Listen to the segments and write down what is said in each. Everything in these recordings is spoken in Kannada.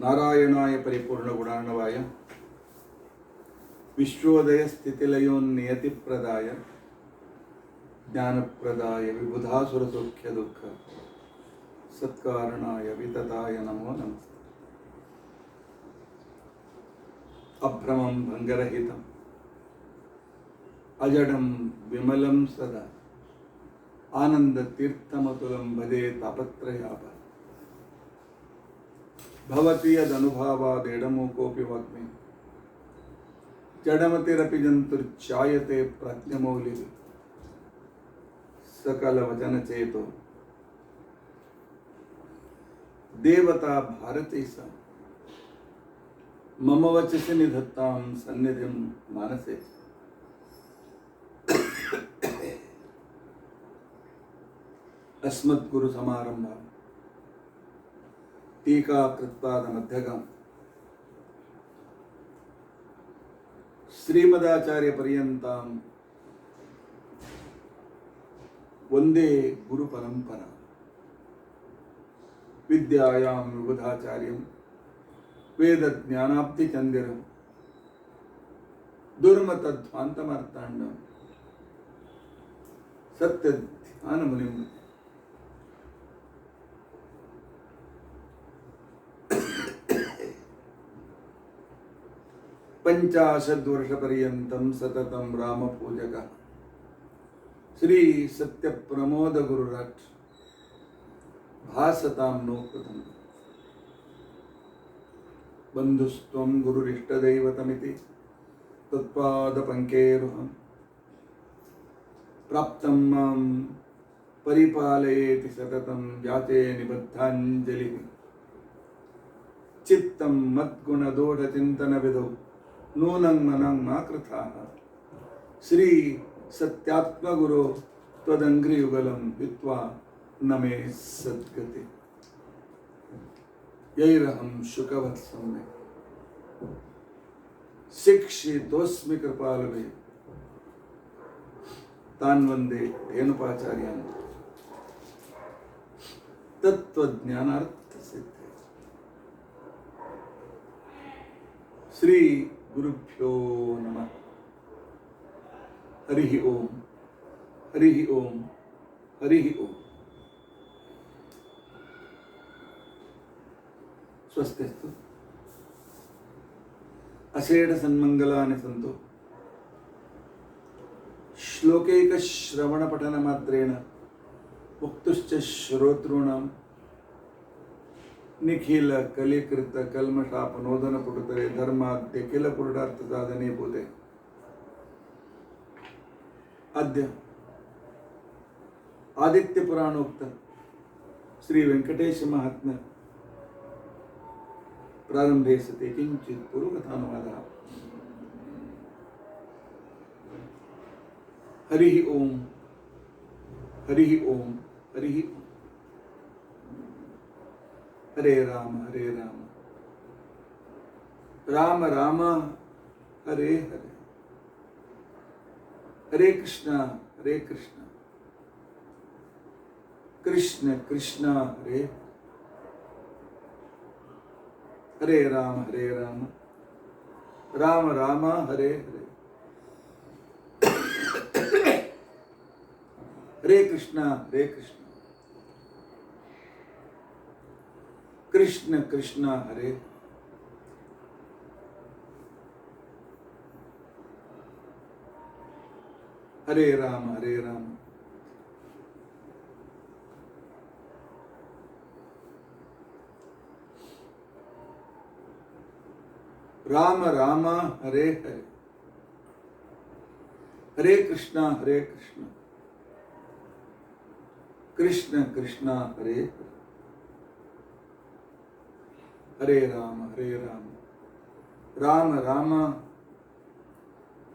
ನಾರಾಯಣಾಯ ಪರಿಪೂರ್ಣ ಗುಣಾರ್ಣವಾಯ ವಿಶ್ವೋದಯ ಸ್ಥಿತಿಲಯೋನ್ನಿಯತಿಪ್ರದಾಯ ಜ್ಞಾನಪ್ರದಾಯ ವಿಬುಧಾಸುರ ಸೌಖ್ಯ ದುಃಖ ಸತ್ಕಾರಣಾಯ ವಿತತಾಯ ನಮೋ ನಮಸ್ತೆ. ಅಭ್ರಮಂ ಭಂಗರಹಿತಂ ಅಜಡಂ ವಿಮಲಂ ಸದಾ ಆನಂದ ತೀರ್ಥಮತುಲಂ ಭಜೆ ತಾಪತ್ರಯಾಪ ಭವತಿ ಯದನುಭಾವಾದೇಡಮೂಕೋಪಿ ವಾಗ್ಮಿ ಜಡಮತಿರಪಿ ಜಂತುರ್ಚಾಯತೆ ಪ್ರಾಜ್ಞಮೌಲಿ ಸಕಲ ವಚನಚೇತೋ ದೇವತಾ ಭಾರತೀ ಸ ಮಮ ವಚಸಿ ನಿಧತ್ತಾಂ ಸನ್ನಿಧಿಂ ಮಾನಸೇ. ಅಸ್ಮದ್ಗುರು ಸಮಾರಂಭ ಟೀಕಾಕೃತ್ಪಾದ ಮಧ್ಯಗಂ ಶ್ರೀಮದಾಚಾರ್ಯ ಪರ್ಯಂತಾಂ ವಂದೇ ಗುರು ಪರಂಪರಾ. ವಿದ್ಯಾಯಾಂ ವಿಬುಧಾಚಾರ್ಯಂ ವೇದ ಜ್ಞಾನಾಬ್ಧಿ ಚಂದಿರಂ ದುರ್ಮತಧ್ವಾಂತಮಾರ್ತಾಂಡಂ ಸತ್ಯ ಧ್ಯಾನ ಮುನಿಂ. ಪಂಚಾಶದ್ವರ್ಷಪರ್ಯಂತಂ ಸತತಂ ರಾಮ ಪೂಜಕ ಶ್ರೀ ಸತ್ಯ ಪ್ರಮೋದ ಗುರುರಾಟ್ ಭಾಸತಾಂ ನೋ ಕೃತಂ ಬಂಧುಸ್ತ್ವಂ ಗುರುರಿಷ್ಟದೈವತಮಿತಿ ತತ್ಪಾದ ಪಂಕೇರುಹಂ ಪ್ರಾಪ್ತಂ ಮಾಂ ಪರಿಪಾಲಯೇತಿ ಸತತಂ ಯಾತೆ ನಿಬದ್ಧಾಂಜಲಿ. ಚಿತ್ತಂ ಮದ್ಗುಣದೋಷ ಚಿಂತನ ವಿಧೌ ನೂನಂ ಮನಂ ಮಾ ಕೃತಾಃ ಶ್ರೀ ಸತ್ಯಾತ್ಮಗುರು ತ್ವದಂಗ್ರಿಯುಗಲಂ ವಿತ್ವಾ ನಮೇ ಸದ್ಗತಿ. ಯೈರಹಂ ಶುಕವತ್ಸಮ್ಯ ಶಿಕ್ಷಿತೋಸ್ಮಿ ಕೃಪಾಲವೇ ತಾನ್ ವಂದೇ ಧೇನುಪಾಚಾರ್ಯಾನ್ ತತ್ವಜ್ಞಾನಾರ್ಥ ಸಿದ್ಧಿ. ಶ್ರೀ ಗುರುಭ್ಯೋ ನಮಃ. ಹರಿ ಓಂ ಹರಿ ಓಂ ಹರಿ ಓಂ. ಸ್ವಸ್ತಿಸ್ತು ಅಷೇಢ ಸನ್ಮಂಗಲಾನಿ ಸಂತು ಶ್ಲೋಕೈಕ ಶ್ರವಣ ಪಠನ ಮಾತ್ರೇಣ ಮುಕ್ತುಶ್ಚ ಶ್ರೋತॄಣಾಂ ನಿಖಿಲ ಕಲಿಕೃತ ಕಲ್ಮಷಾಪನೋದನ ಪುಟುತರೆ ಧರ್ಮಾದ್ಯ ಕಿಲ ಪುರುಡಾರ್ಥ ಸಾಧನೆ ಬೋಧೆ. ಅದ್ಯ ಆದಿತ್ಯ ಪುರಾಣೋಕ್ತ ಶ್ರೀ ವೆಂಕಟೇಶ ಮಹಾತ್ಮ್ಯ ಪ್ರಾರಂಭೆ ಸತಿ ಕಿಂಚಿತ್ ಪೂರ್ವಕಥಾನುವಾದ. ಹರಿ ಓಂ ಹರಿ ಓಂ ಹರಿ ಓಂ. ಹರೇ ರಾಮ ರಾಮ ರಾಮ ಹರೇ ಹರೇ. ಹರೇ ಕೃಷ್ಣ ಕೃಷ್ಣ ಕೃಷ್ಣ ಹರೇ. ಹರೇ ರಾಮ ರಾಮ ರಾಮ ಹರೇ ಹರೇ. ಹರೇ ಕೃಷ್ಣ ಕೃಷ್ಣ ಕೃಷ್ಣ ಹರೇ. ಹರೇ ರಾಮ ರಾಮ ರಾಮ ಹರೇ ಹರೇ. ಹರೇ ಕೃಷ್ಣ ಕೃಷ್ಣ ಕೃಷ್ಣ ಹರೇ ಹರೇ. ಹರೇ ರಾಮ ರಾಮ ರಾಮ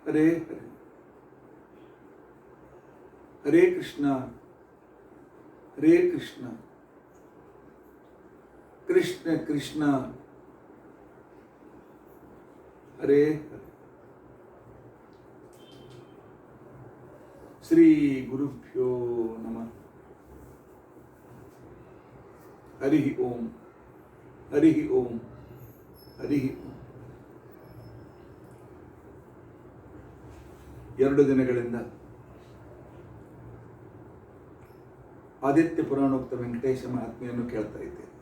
ಹರೇ ಹರೇ. ಹರೇ ಕೃಷ್ಣ ಕೃಷ್ಣ ಕೃಷ್ಣ ಹರೇ ಹರೇ. ಶ್ರೀ ಗುರುಭ್ಯೋ ನಮಃ. ಹರಿ ಓಂ ಹರಿ ಓಂ ಹರಿ 2 ದಿನಗಳಿಂದ ಆದಿತ್ಯ ಪುರಾಣೋಕ್ತ ವೆಂಕಟೇಶ ಮಹಾತ್ಮೆಯನ್ನು ಕೇಳ್ತಾ ಇದ್ದೇನೆ.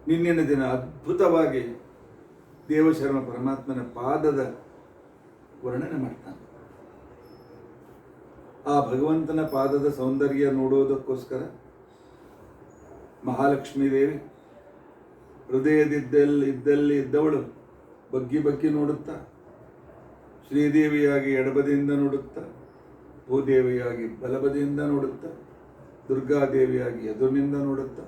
ನಿನ್ನಿನ ದಿನ ಅದ್ಭುತವಾಗಿ ದೇವಶರ್ಮ ಪರಮಾತ್ಮನ ಪಾದದ ವರ್ಣನೆ ಮಾಡ್ತಾನೆ. ಆ ಭಗವಂತನ ಪಾದದ ಸೌಂದರ್ಯ ನೋಡುವುದಕ್ಕೋಸ್ಕರ ಮಹಾಲಕ್ಷ್ಮೀ ದೇವಿ ಹೃದಯದಿದ್ದಲ್ಲಿ ಇದ್ದವಳು ಬಗ್ಗಿ ಬಗ್ಗಿ ನೋಡುತ್ತಾ, ಶ್ರೀದೇವಿಯಾಗಿ ಎಡಬದಿಯಿಂದ ನೋಡುತ್ತಾ, ಭೂದೇವಿಯಾಗಿ ಬಲಬದಿಯಿಂದ ನೋಡುತ್ತಾ, ದುರ್ಗಾದೇವಿಯಾಗಿ ಎದುರಿನಿಂದ ನೋಡುತ್ತಾ,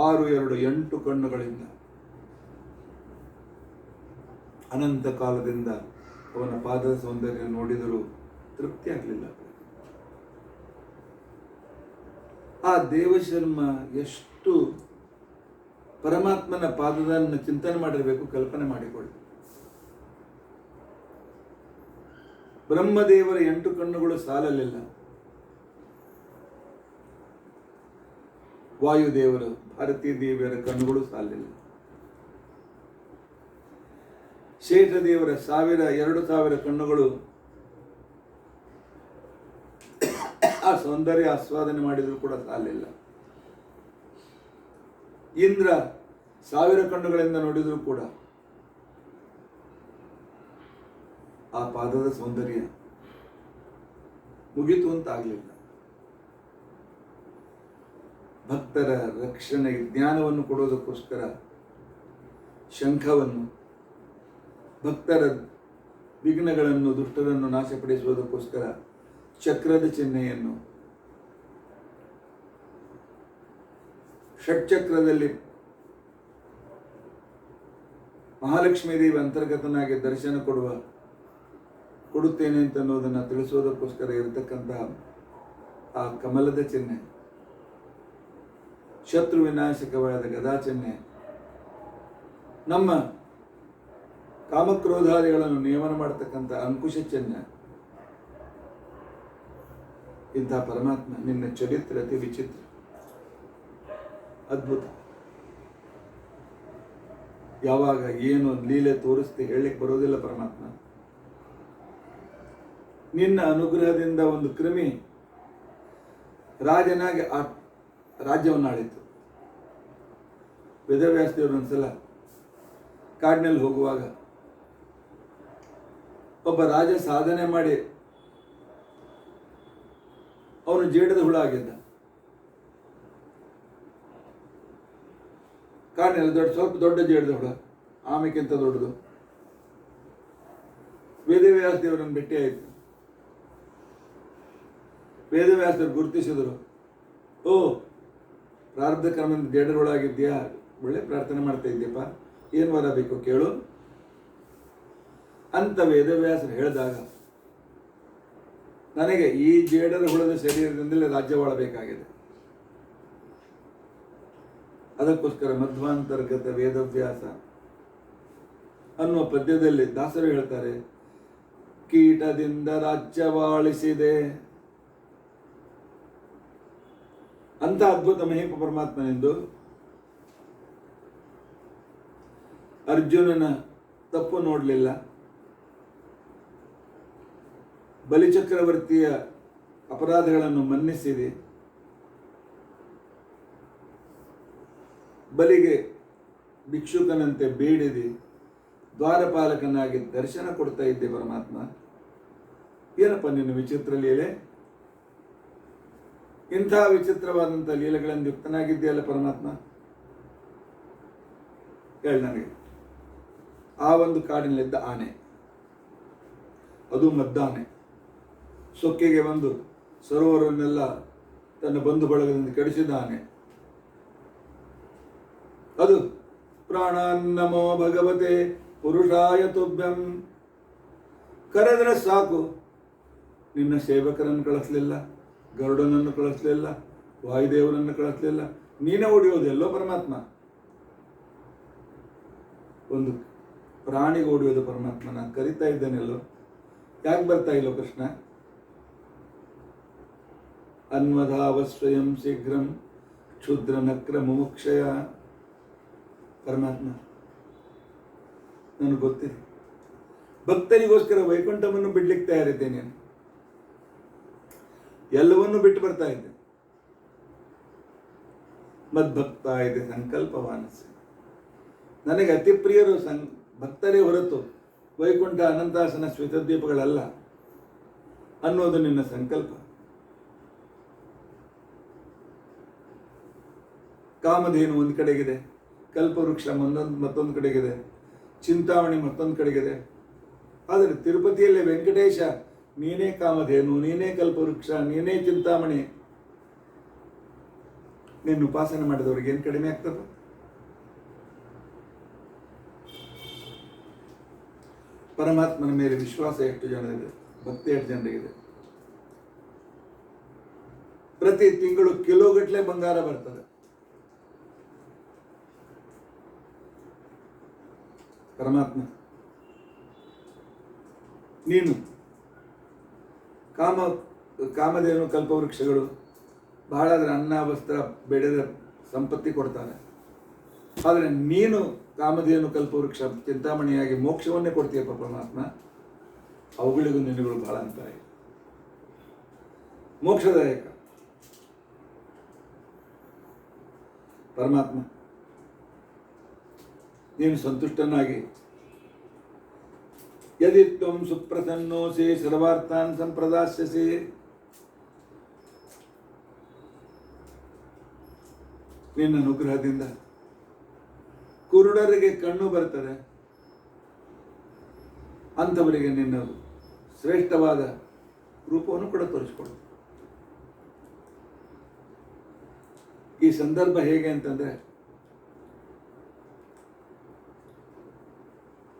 8 ಕಣ್ಣುಗಳಿಂದ ಅನಂತ ಕಾಲದಿಂದ ಅವನ ಪಾದದ ಸೌಂದರ್ಯ ನೋಡಿದರೂ ತೃಪ್ತಿ ಆಗಲಿಲ್ಲ. ಆ ದೇವಶರ್ಮ ಎಷ್ಟು ಪರಮಾತ್ಮನ ಪಾದವನ್ನು ಚಿಂತನೆ ಮಾಡಿರಬೇಕು, ಕಲ್ಪನೆ ಮಾಡಿಕೊಳ್ಳಿ. ಬ್ರಹ್ಮದೇವರ 8 ಕಣ್ಣುಗಳು ಸಾಲಲಿಲ್ಲ. ವಾಯುದೇವರು ಭಾರತೀ ದೇವಿಯರ ಕಣ್ಣುಗಳು ಸಾಲಿಲ್ಲ. ಶೇಷದೇವರ 2,000 ಕಣ್ಣುಗಳು ಆ ಸೌಂದರ್ಯ ಆಸ್ವಾದನೆ ಮಾಡಿದರೂ ಕೂಡ ಸಾಲಿಲ್ಲ. ಇಂದ್ರ 1000 ಕಣ್ಣುಗಳಿಂದ ನೋಡಿದರೂ ಕೂಡ ಆ ಪಾದದ ಸೌಂದರ್ಯ ಮುಗಿತು ಅಂತ ಆಗಲಿಲ್ಲ. ಭಕ್ತರ ರಕ್ಷಣೆ ಜ್ಞಾನವನ್ನು ಕೊಡೋದಕ್ಕೋಸ್ಕರ ಶಂಖವನ್ನು, ಭಕ್ತರ ವಿಘ್ನಗಳನ್ನು ದುಷ್ಟರನ್ನು ನಾಶಪಡಿಸುವುದಕ್ಕೋಸ್ಕರ ಚಕ್ರದ ಚಿಹ್ನೆಯನ್ನು, ಷಟ್ಚಕ್ರದಲ್ಲಿ ಮಹಾಲಕ್ಷ್ಮೀ ದೇವಿ ಅಂತರ್ಗತನಾಗಿ ದರ್ಶನ ಕೊಡುತ್ತೇನೆ ಅಂತ ಅನ್ನೋದನ್ನು ತಿಳಿಸೋದಕ್ಕೋಸ್ಕರ ಇರತಕ್ಕಂತಹ ಆ ಕಮಲದ ಚಿಹ್ನೆ, ಶತ್ರು ವಿನಾಶಕವಾದ ಗದಾ ಚಿಹ್ನೆ, ನಮ್ಮ ಕಾಮಕ್ರೋಧಾದಿಗಳನ್ನು ನಿಯಮನ ಮಾಡತಕ್ಕಂಥ ಅಂಕುಶ ಚಿಹ್ನೆ. ಇಂಥ ಪರಮಾತ್ಮ ನಿನ್ನ ಚರಿತ್ರೆ ಅತಿ ವಿಚಿತ್ರ, ಅದ್ಭುತ. ಯಾವಾಗ ಏನು ಲೀಲೆ ತೋರಿಸ್ತಿ ಹೇಳಲಿಕ್ಕೆ ಬರೋದಿಲ್ಲ ಪರಮಾತ್ಮ. ನಿನ್ನ ಅನುಗ್ರಹದಿಂದ ಒಂದು ಕ್ರಿಮಿ ರಾಜನಾಗಿ ಆ ರಾಜ್ಯವನ್ನು ಆಳಿತು. ವೇದವ್ಯಾಸದೇವರು ಒಂದ್ಸಲ ಕಾಡಿನಲ್ಲಿ ಹೋಗುವಾಗ ಒಬ್ಬ ರಾಜ ಸಾಧನೆ ಮಾಡಿ ಅವನು ಜೇಡದ ಹುಳ ಆಗಿದ್ದ. ಕಾಡಿನಲ್ಲಿ ಸ್ವಲ್ಪ ದೊಡ್ಡ ಜೇಡದ ಹುಳ, ಆಮೆಕ್ಕಿಂತ ದೊಡ್ಡದು. ವೇದವ್ಯಾಸದೇವರನ್ನು ಭೇಟಿ ಆಯಿತು. ವೇದವ್ಯಾಸರು ಗುರುತಿಸಿದರು. ಓ, ಪ್ರಾರಬ್ಧ ಕರ್ಮದಿಂದ ಜೇಡದ ಹುಳ ಆಗಿದ್ಯಾ, ಒಳ್ಳೆ ಪ್ರಾರ್ಥನೆ ಮಾಡ್ತಾ ಇದ್ದೀಯಪ್ಪ, ಏನು ವರ ಬೇಕು ಕೇಳು ಅಂತ ವೇದವ್ಯಾಸರು ಹೇಳಿದಾಗ, ನನಗೆ ಈ ಜೇಡರ ಹುಳದ ಶರೀರದಿಂದಲೇ ರಾಜ್ಯವಾಳಬೇಕಾಗಿದೆ. ಅದಕ್ಕೋಸ್ಕರ ಮಧ್ವಾಂತರ್ಗತ ವೇದವ್ಯಾಸ ಅನ್ನುವ ಪದ್ಯದಲ್ಲಿ ದಾಸರು ಹೇಳ್ತಾರೆ, ಕೀಟದಿಂದ ರಾಜ್ಯವಾಳಿಸಿದೆ. ಅಂತ ಅದ್ಭುತ ಮಹಿಮ ಪರಮಾತ್ಮನೆಂದು ಅರ್ಜುನನ ತಪ್ಪು ನೋಡಲಿಲ್ಲ. ಬಲಿಚಕ್ರವರ್ತಿಯ ಅಪರಾಧಗಳನ್ನು ಮನ್ನಿಸಿದೆ. ಬಲಿಗೆ ಭಿಕ್ಷುಕನಂತೆ ಬೇಡಿದೆ. ದ್ವಾರಪಾಲಕನಾಗಿ ದರ್ಶನ ಕೊಡ್ತಾ ಇದ್ದೆ ಪರಮಾತ್ಮ. ಏನಪ್ಪ ನಿನ್ನ ವಿಚಿತ್ರ ಲೀಲೆ, ಇಂಥ ವಿಚಿತ್ರವಾದಂಥ ಲೀಲೆಗಳನ್ನು ಯುಕ್ತನಾಗಿದೆಯಲ್ಲ ಪರಮಾತ್ಮ, ಹೇಳಿ ನನಗೆ. ಆ ಒಂದು ಕಾಡಿನಲ್ಲಿದ್ದ ಆನೆ, ಅದು ಮದ್ದಾನೆ, ಸೊಕ್ಕೆಗೆ ಬಂದು ಸರೋವರವನ್ನೆಲ್ಲ ತನ್ನ ಬಂಧು ಬಳಗದಿಂದ ಕೆಡಿಸಿದ ಆನೆ. ಅದು ಪ್ರಾಣಾನ್ನಮೋ ಭಗವತೆ ಪುರುಷಾಯ ತುಭ್ಯಂ, ಕರೆದರೆ ಸಾಕು, ನಿನ್ನ ಸೇವಕರನ್ನು ಕಳಿಸ್ಲಿಲ್ಲ, ಗರುಡನನ್ನು ಕಳಿಸ್ಲಿಲ್ಲ, ವಾಯುದೇವರನ್ನು ಕಳಿಸ್ಲಿಲ್ಲ, ನೀನೇ ಓಡಿಯೋದೆಲ್ಲೋ ಪರಮಾತ್ಮ. ಒಂದು ಪ್ರಾಣಿಗೆ ಓಡಿಯೋದು ಪರಮಾತ್ಮ, ನಾನು ಕರಿತಾ ಇದ್ದೇನೆಲ್ಲೋ, ಯಾಕೆ ಬರ್ತಾ ಇಲ್ಲೋ ಕೃಷ್ಣ? ಅನ್ವಧಾವ ಸ್ವಯಂ ಶೀಘ್ರಂ ಕ್ಷುದ್ರ ನಕ್ರ ಮುಮುಕ್ಷಯ. ಪರಮಾತ್ಮ ನನಗೆ ಗೊತ್ತಿದೆ, ಭಕ್ತರಿಗೋಸ್ಕರ ವೈಕುಂಠವನ್ನು ಬಿಡ್ಲಿಕ್ಕೆ ತಯಾರಿದ್ದೇನೆ, ಎಲ್ಲವನ್ನೂ ಬಿಟ್ಟು ಬರ್ತಾ ಇದ್ದೆ. ಮದ್ಭಕ್ತ ಇದೆ ಸಂಕಲ್ಪವಾನಸ್ಯ. ನನಗೆ ಅತಿ ಪ್ರಿಯರು ಭಕ್ತರೇ ಹೊರತು ವೈಕುಂಠ ಅನಂತಾಸನ ಶ್ವೇತದ್ವೀಪಗಳಲ್ಲ ಅನ್ನೋದು ನಿನ್ನ ಸಂಕಲ್ಪ. ಕಾಮಧೇನು ಒಂದು ಕಡೆಗಿದೆ, ಕಲ್ಪವೃಕ್ಷ ಮತ್ತೊಂದು ಕಡೆಗಿದೆ, ಚಿಂತಾಮಣಿ ಮತ್ತೊಂದು ಕಡೆಗಿದೆ. ಆದರೆ ತಿರುಪತಿಯಲ್ಲಿ ವೆಂಕಟೇಶ ನೀನೇ ಕಾಮಧೇನು, ನೀನೇ ಕಲ್ಪವೃಕ್ಷ, ನೀನೇ ಚಿಂತಾಮಣಿ. ನಿನ್ನ ಉಪಾಸನೆ ಮಾಡಿದವ್ರಿಗೆ ಏನು ಕಡಿಮೆ ಆಗ್ತದೆ? ಪರಮಾತ್ಮನ ಮೇಲೆ ವಿಶ್ವಾಸ ಎಷ್ಟು ಜನರಿದೆ, ಭಕ್ತಿ ಎಷ್ಟು ಜನರಿಗಿದೆ? ಪ್ರತಿ ತಿಂಗಳು ಕಿಲೋಗಟ್ಟಲೆ ಬಂಗಾರ ಬರ್ತದೆ. ಪರಮಾತ್ಮ ನೀನು ಕಾಮಧೇನು ಕಲ್ಪವೃಕ್ಷಗಳು ಬಹಳ ಅನ್ನ ವಸ್ತ್ರ ಬೆಳೆದ ಸಂಪತ್ತಿ ಕೊಡ್ತಾರೆ. ಆದರೆ ನೀನು ಕಾಮಧೇನು ಕಲ್ಪವೃಕ್ಷ ಚಿಂತಾಮಣಿಯಾಗಿ ಮೋಕ್ಷವನ್ನೇ ಕೊಡ್ತೀಯಪ್ಪ ಪರಮಾತ್ಮ. ಅವುಗಳಿಗೂ ನಿನ್ನಗಳು ಬಹಳ ಅಂತರ ಇದೆ, ಮೋಕ್ಷದಾಯಕ. ಪರಮಾತ್ಮ ನೀನು ಸಂತುಷ್ಟನಾಗಿ ಯದಿ ತ್ವಂ ಸುಪ್ರಸನ್ನೋಸಿ ಸರ್ವಾರ್ಥಾನ್ ಸಂಪ್ರದಾಸ್ಯಸಿ. ನಿನ್ನ ಅನುಗ್ರಹದಿಂದ ಕುರುಡರಿಗೆ ಕಣ್ಣು ಬರ್ತದೆ, ಅಂಥವರಿಗೆ ನಿನ್ನ ಶ್ರೇಷ್ಠವಾದ ರೂಪವನ್ನು ಕೂಡ ತೋರಿಸಿಕೊಡು. ಈ ಸಂದರ್ಭ ಹೇಗೆ ಅಂತಂದ್ರೆ,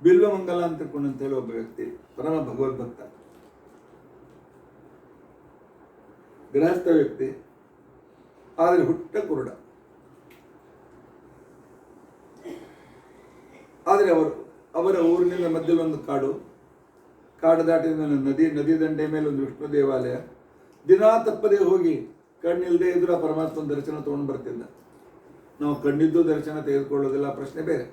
ಬಿಲ್ವಮಂಗಲ ಅಂತೇಳಿ ಒಬ್ಬ ವ್ಯಕ್ತಿ ಪರಮ ಭಗವದ್ಭಕ್ತ, ಗೃಹಸ್ಥ ವ್ಯಕ್ತಿ, ಆದರೆ ಹುಟ್ಟ ಕುರುಡ. ಆದರೆ ಅವರ ಊರಿನಿಂದ ಮಧ್ಯದಲ್ಲಿ ಒಂದು ಕಾಡು ದಾಟಿದ ನದಿ ದಂಡೆ ಮೇಲೆ ಒಂದು ವಿಷ್ಣು ದೇವಾಲಯ. ದಿನಾ ತಪ್ಪದೇ ಹೋಗಿ ಕಣ್ಣಿಲ್ಲದೆ ಇದ್ರೂ ಆ ಪರಮಾತ್ಮನ ದರ್ಶನ ತಗೊಂಡು ಬರ್ತಿದ್ದ. ನಾವು ಕಣ್ಣಿದ್ದು ದರ್ಶನ ತೆಗೆದುಕೊಳ್ಳೋದಿಲ್ಲ, ಪ್ರಶ್ನೆ ಬೇರೆ.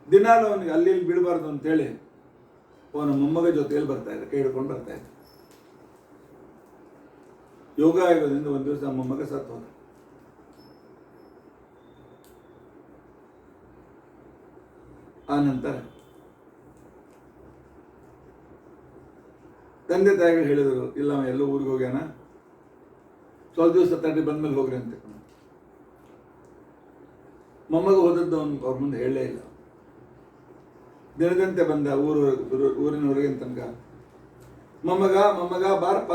ದಿನಾಲು ಅವನಿಗೆ ಅಲ್ಲಿ ಬೀಳಬಾರ್ದು ಅಂತೇಳಿ ಅವನ ಮೊಮ್ಮಗ ಜೊತೆಯಲ್ಲಿ ಬರ್ತಾ ಇದ್ದ, ಕೈ ಹಿಡ್ಕೊಂಡು ಬರ್ತಾ ಇದ್ದ. ಯೋಗ ಆಯೋಗದಿಂದ ಒಂದು ದಿವಸ ಮೊಮ್ಮಗ ಸತ್ತು ಹೋದ. ಆ ನಂತರ ತಂದೆ ತಾಯಿಗಳು ಹೇಳಿದರು, ಇಲ್ಲ ಎಲ್ಲೋ ಊರಿಗೆ ಹೋಗ್ಯಾನ, ಸ್ವಲ್ಪ ದಿವಸ ತಡ್ಡಿ ಬಂದ್ಮೇಲೆ ಹೋಗ್ರಿ ಅಂತ. ಮೊಮ್ಮಗ ಹೋದದ್ದು ಅವ್ರ ಮುಂದೆ ಹೇಳಲೇ ಇಲ್ಲ. ದಿನದಂತೆ ಬಂದ ಊರಿನ ಹೊರಗಿನ ತನಕ, ಮೊಮ್ಮಗ ಬಾರಪ್ಪ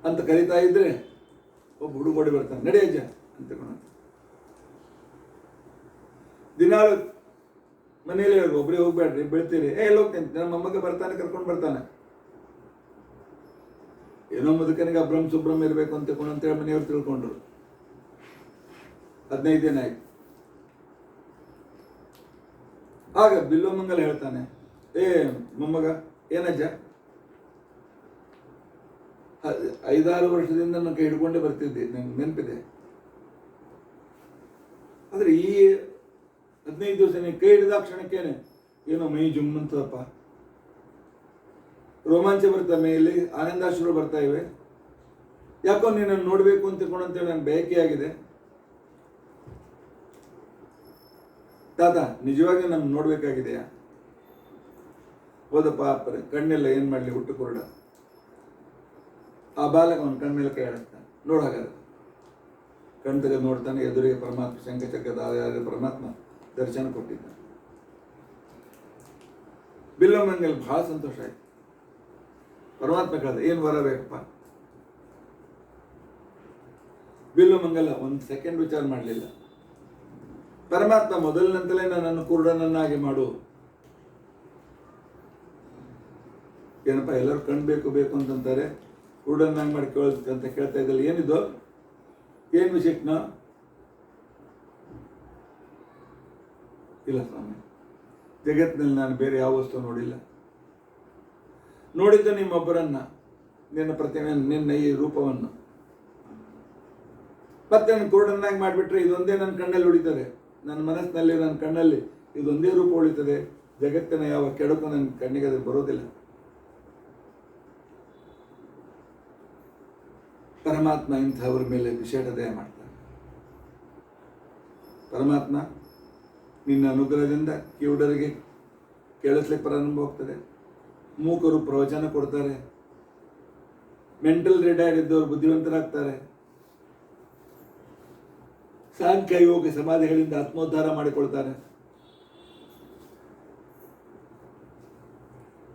ಅಂತ ಕರೀತಾ ಇದ್ರೆ ಒಬ್ಬ ಹುಡುಗೋಡಿ ಬರ್ತಾನೆ, ನಡಿ ಅಜ್ಜ ಅಂತ. ದಿನಾಳು ಮನೇಲಿ ಒಬ್ಬರೇ ಹೋಗ್ಬೇಡ್ರಿ, ಬೆಳ್ತೀರಿ, ಎಲ್ಲಿ ಹೋಗ್ತೇನೆ, ನನ್ನ ಮೊಮ್ಮಗ ಬರ್ತಾನೆ, ಕರ್ಕೊಂಡು ಬರ್ತಾನೆ. ಏನೋ ಮುದುಕನಿಗೆ ಅಬ್ರಂ ಸುಬ್ರಂ ಇರಬೇಕು ಅಂತೇಳಿ ಮನೆಯವ್ರು ತಿಳ್ಕೊಂಡ್ರು. 15 ದಿನ ಆಯ್ತು. ಆಗ ಬಿಲ್ವಮಂಗಲ ಹೇಳ್ತಾನೆ, ಮೊಮ್ಮಗ ಏನಜ್ಜ, 5-6 ವರ್ಷದಿಂದ ನನ್ನ ಕೈ ಹಿಡ್ಕೊಂಡೇ ಬರ್ತಿದ್ದೆ, ನಂಗೆ ನೆನಪಿದೆ. ಆದರೆ ಈ 15 ದಿವಸ ನೀನು ಕೈ ಹಿಡಿದ ಕ್ಷಣಕ್ಕೇನೆ ಏನೋ ಮೈ ಜುಮ್ಮಂತದಪ್ಪ, ರೋಮಾಂಚ ಬರ್ತಾ, ಮೇಲಿ ಆನಂದಾಶ್ರು ಬರ್ತಾ ಇವೆ. ಯಾಕೋ ನೀನನ್ನು ನೋಡಬೇಕು ಅಂತೇಳಿ ನನ್ನ ಬಯಕೆಯಾಗಿದೆ. ತಾತ ನಿಜವಾಗಿ ನಾನು ನೋಡ್ಬೇಕಾಗಿದೆಯಾ? ಹೋದಪ್ಪ, ಕಣ್ಣೆಲ್ಲ ಏನ್ ಮಾಡ್ಲಿ, ಹುಟ್ಟು ಕುರುಡ. ಆ ಬಾಲಕ ಅವನ ಕಣ್ಣ ಮೇಲೆ ಕೈ ಆಡಿಸ್ತಾನೆ, ನೋಡಾಗಲ್ಲ. ಕಣ್ ತೆಗೆದು ನೋಡ್ತಾನೆ, ಎದುರಿಗೆ ಪರಮಾತ್ಮ ಶಂಖಚಕ್ರದ ಪರಮಾತ್ಮ ದರ್ಶನ ಕೊಟ್ಟಿದ್ದಾನೆ. ಬಿಲ್ವಮಂಗಲ್ ಬಹಳ ಸಂತೋಷ ಆಯ್ತು. ಪರಮಾತ್ಮ ಕೇಳಿದ, ಏನು ವರ ಬೇಕಪ್ಪ? ಬಿಲ್ವಮಂಗಲ 1 ಸೆಕೆಂಡ್ ವಿಚಾರ ಮಾಡಲಿಲ್ಲ. ಪರಮಾತ್ಮ ಮೊದಲಿನಂತಲೇ ನನ್ನನ್ನು ಕುರುಡನನ್ನಾಗಿ ಮಾಡು. ಏನಪ್ಪ ಎಲ್ಲರೂ ಕಣ್ ಬೇಕು ಅಂತಂತಾರೆ, ಕುರುಡನ್ನಾಗಿ ಮಾಡಿ ಅಂತ ಕೇಳ್ತಾ ಇದ್ದಲ್ಲ, ಏನಿದು, ಏನು ವಿಶೇಷಣ? ಇಲ್ಲ ಸ್ವಾಮಿ, ಜಗತ್ತಿನಲ್ಲಿ ನಾನು ಬೇರೆ ಯಾವ ವಸ್ತು ನೋಡಿಲ್ಲ. ನೋಡಿದ್ದು ನಿಮ್ಮೊಬ್ಬರನ್ನ, ನಿನ್ನ ಪ್ರತಿಮೆಯನ್ನು, ನಿನ್ನ ಈ ರೂಪವನ್ನು. ಮತ್ತೆ ನನ್ನ ಕುರುಡನ್ನಾಗಿ ಮಾಡಿಬಿಟ್ರೆ ಇದೊಂದೇ ನನ್ನ ಕಣ್ಣಲ್ಲಿ ಉಳಿತದೆ, ನನ್ನ ಮನಸ್ಸಿನಲ್ಲಿ, ನನ್ನ ಕಣ್ಣಲ್ಲಿ ಇದೊಂದೇ ರೂಪ ಉಳಿತದೆ. ಜಗತ್ತಿನ ಯಾವ ಕೆಡುಕು ನನ್ನ ಕಣ್ಣಿಗೆ ಅದು ಬರೋದಿಲ್ಲ. ಪರಮಾತ್ಮ ಇಂಥವ್ರ ಮೇಲೆ ವಿಶೇಷ ದಯ ಮಾಡ್ತಾನೆ. ಪರಮಾತ್ಮ ನಿನ್ನ ಅನುಗ್ರಹದಿಂದ ಕಿವುಡರಿಗೆ ಕೇಳಿಸ್ಲಿಕ್ಕೆ ಪ್ರಾರಂಭ ಹೋಗ್ತದೆ, ಮೂಕರು ಪ್ರವಚನ ಕೊಡ್ತಾರೆ, ಮೆಂಟಲ್ ರಿಟೈರ್ಡ್ ಇದ್ದವರು ಬುದ್ಧಿವಂತರಾಗ್ತಾರೆ, ಸಾಂಖ್ಯ ಯೋಗ ಸಮಾಧಿಗಳಿಂದ ಆತ್ಮೋದ್ಧಾರ ಮಾಡಿಕೊಳ್ತಾರೆ.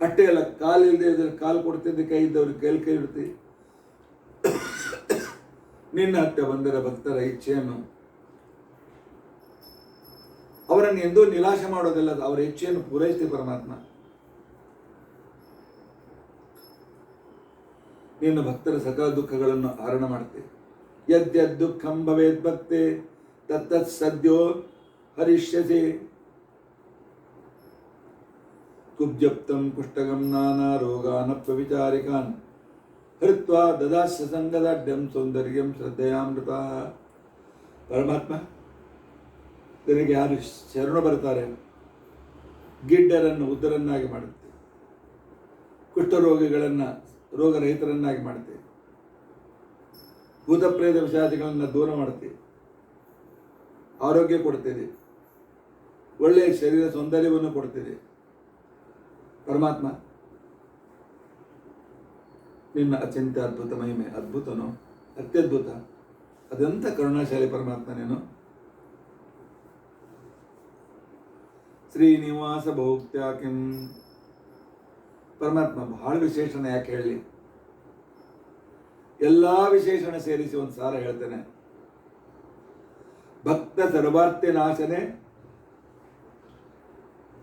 ಅಷ್ಟೇ ಅಲ್ಲ, ಕಾಲಿಲ್ಲದೆ ಇದ್ರೆ ಕಾಲು ಕೊಡ್ತಿದ್ದ, ಕೈ ಇದ್ದವ್ರಿಗೆ ಕೈ ಇಡ್ತಿ. ನಿನ್ನ ಹತ್ತೆ ಬಂದರ ಭಕ್ತರ ಇಚ್ಛೆಯನ್ನು ಅವರನ್ನು ಎಂದೂ ನಿರಾಶೆ ಮಾಡೋದಿಲ್ಲ, ಅವರ ಇಚ್ಛೆಯನ್ನು ಪೂರೈಸ್ತಿ ಪರಮಾತ್ಮ. ನಿನ್ನ ಭಕ್ತರ ಸಕಲ ದುಃಖಗಳನ್ನು ಹರಣ ಮಾಡ್ತೆ. ಯದ್ಯದ್ ದುಃಖಂ ಭವೇದ್ ಭಕ್ತೆ ತತ್ತತ್ ಸದ್ಯೋ ಹರಿಷ್ಯಸೆ. ಕುಬ್ಜಪ್ತಂ ಕುಷ್ಟಗಂ ನಾನಾ ರೋಗಾನಪ್ಪ ವಿಚಾರಿಕಾನ್ ಹೃತ್ವಾ ದದಾಸ್ಯ ಸಂಗದಾಢ್ಯಂ ಸೌಂದರ್ಯಂ ಶ್ರದ್ಧೆಯಾಮೃತ. ಪರಮಾತ್ಮ ನಿನಗೆ ಯಾರು ಶರಣು ಬರ್ತಾರೆ, ಗಿಡ್ಡರನ್ನು ಉದ್ದರನ್ನಾಗಿ ಮಾಡುತ್ತೆ, ಕುಷ್ಠರೋಗಿಗಳನ್ನು ರೋಗರಹಿತರನ್ನಾಗಿ ಮಾಡುತ್ತೆ, ಭೂತಪ್ರೇತ ವಿಷಾದಿಗಳನ್ನು ದೂರ ಮಾಡುತ್ತೆ, ಆರೋಗ್ಯ ಕೊಡ್ತಿದೆ, ಒಳ್ಳೆಯ ಶರೀರ ಸೌಂದರ್ಯವನ್ನು ಕೊಡ್ತಿದೆ. ಪರಮಾತ್ಮ ನಿನ್ನ ಅತ್ಯಂತ ಅದ್ಭುತ ಮಹಿಮೆ, ಅದ್ಭುತನೋ ಅತ್ಯದ್ಭುತ, ಅದೆಂಥ ಕರುಣಾಶಾಲಿ ಪರಮಾತ್ಮ ನೀನು. ಶ್ರೀನಿವಾಸ ಭೌಕ್ತ್ಯಾಕಿಂ. ಪರಮಾತ್ಮ ಬಹಳ ವಿಶೇಷಣ ಯಾಕೆ ಹೇಳಿ, ಎಲ್ಲ ವಿಶೇಷಣ ಸೇರಿಸಿ ಒಂದು ಸಾರ ಹೇಳ್ತೇನೆ. ಭಕ್ತ ಸರ್ವಾರ್ಥ ನಾಶನೆ,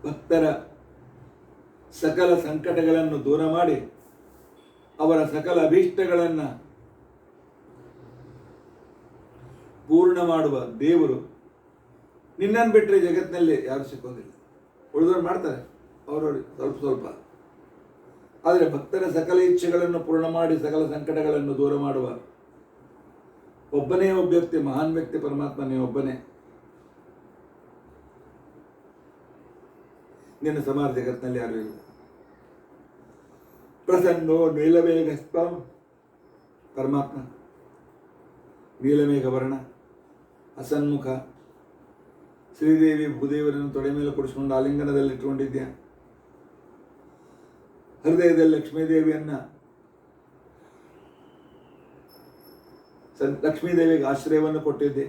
ಭಕ್ತರ ಸಕಲ ಸಂಕಟಗಳನ್ನು ದೂರ ಮಾಡಿ ಅವರ ಸಕಲ ಅಭೀಷ್ಟಗಳನ್ನು ಪೂರ್ಣ ಮಾಡುವ ದೇವರು. ನಿನ್ನನ್ನು ಬಿಟ್ಟರೆ ಜಗತ್ತಿನಲ್ಲಿ ಯಾರು ಸಿಕ್ಕೋದಿಲ್ಲ. ಉಳಿದವರು ಮಾಡ್ತಾರೆ ಅವರವರು ಸ್ವಲ್ಪ ಸ್ವಲ್ಪ, ಆದರೆ ಭಕ್ತರ ಸಕಲ ಇಚ್ಛೆಗಳನ್ನು ಪೂರ್ಣ ಮಾಡಿ ಸಕಲ ಸಂಕಟಗಳನ್ನು ದೂರ ಮಾಡುವ ಒಬ್ಬನೇ ಒಬ್ಬ ವ್ಯಕ್ತಿ, ಮಹಾನ್ ವ್ಯಕ್ತಿ ಪರಮಾತ್ಮ, ನೀವು ಒಬ್ಬನೇ. ನಿನ್ನ ಸಮಾನ ಜಗತ್ತಿನಲ್ಲಿ ಯಾರು ಇಲ್ಲ. ಪ್ರಸನ್ನೋ ನೀಲಮೇಘಸ್ತ. ಪರಮಾತ್ಮ ನೀಲಮೇಘ ವರ್ಣ, ಅಸನ್ಮುಖ, ಶ್ರೀದೇವಿ ಭೂದೇವರನ್ನು ತೊಡೆ ಮೇಲೆ ಕೊಡಿಸ್ಕೊಂಡು ಆಲಿಂಗನದಲ್ಲಿ ಇಟ್ಕೊಂಡಿದ್ಯಾ. ಹೃದಯದಲ್ಲಿ ಲಕ್ಷ್ಮೀದೇವಿಯನ್ನ, ಲಕ್ಷ್ಮೀದೇವಿಗೆ ಆಶ್ರಯವನ್ನು ಕೊಟ್ಟಿದ್ದೆ.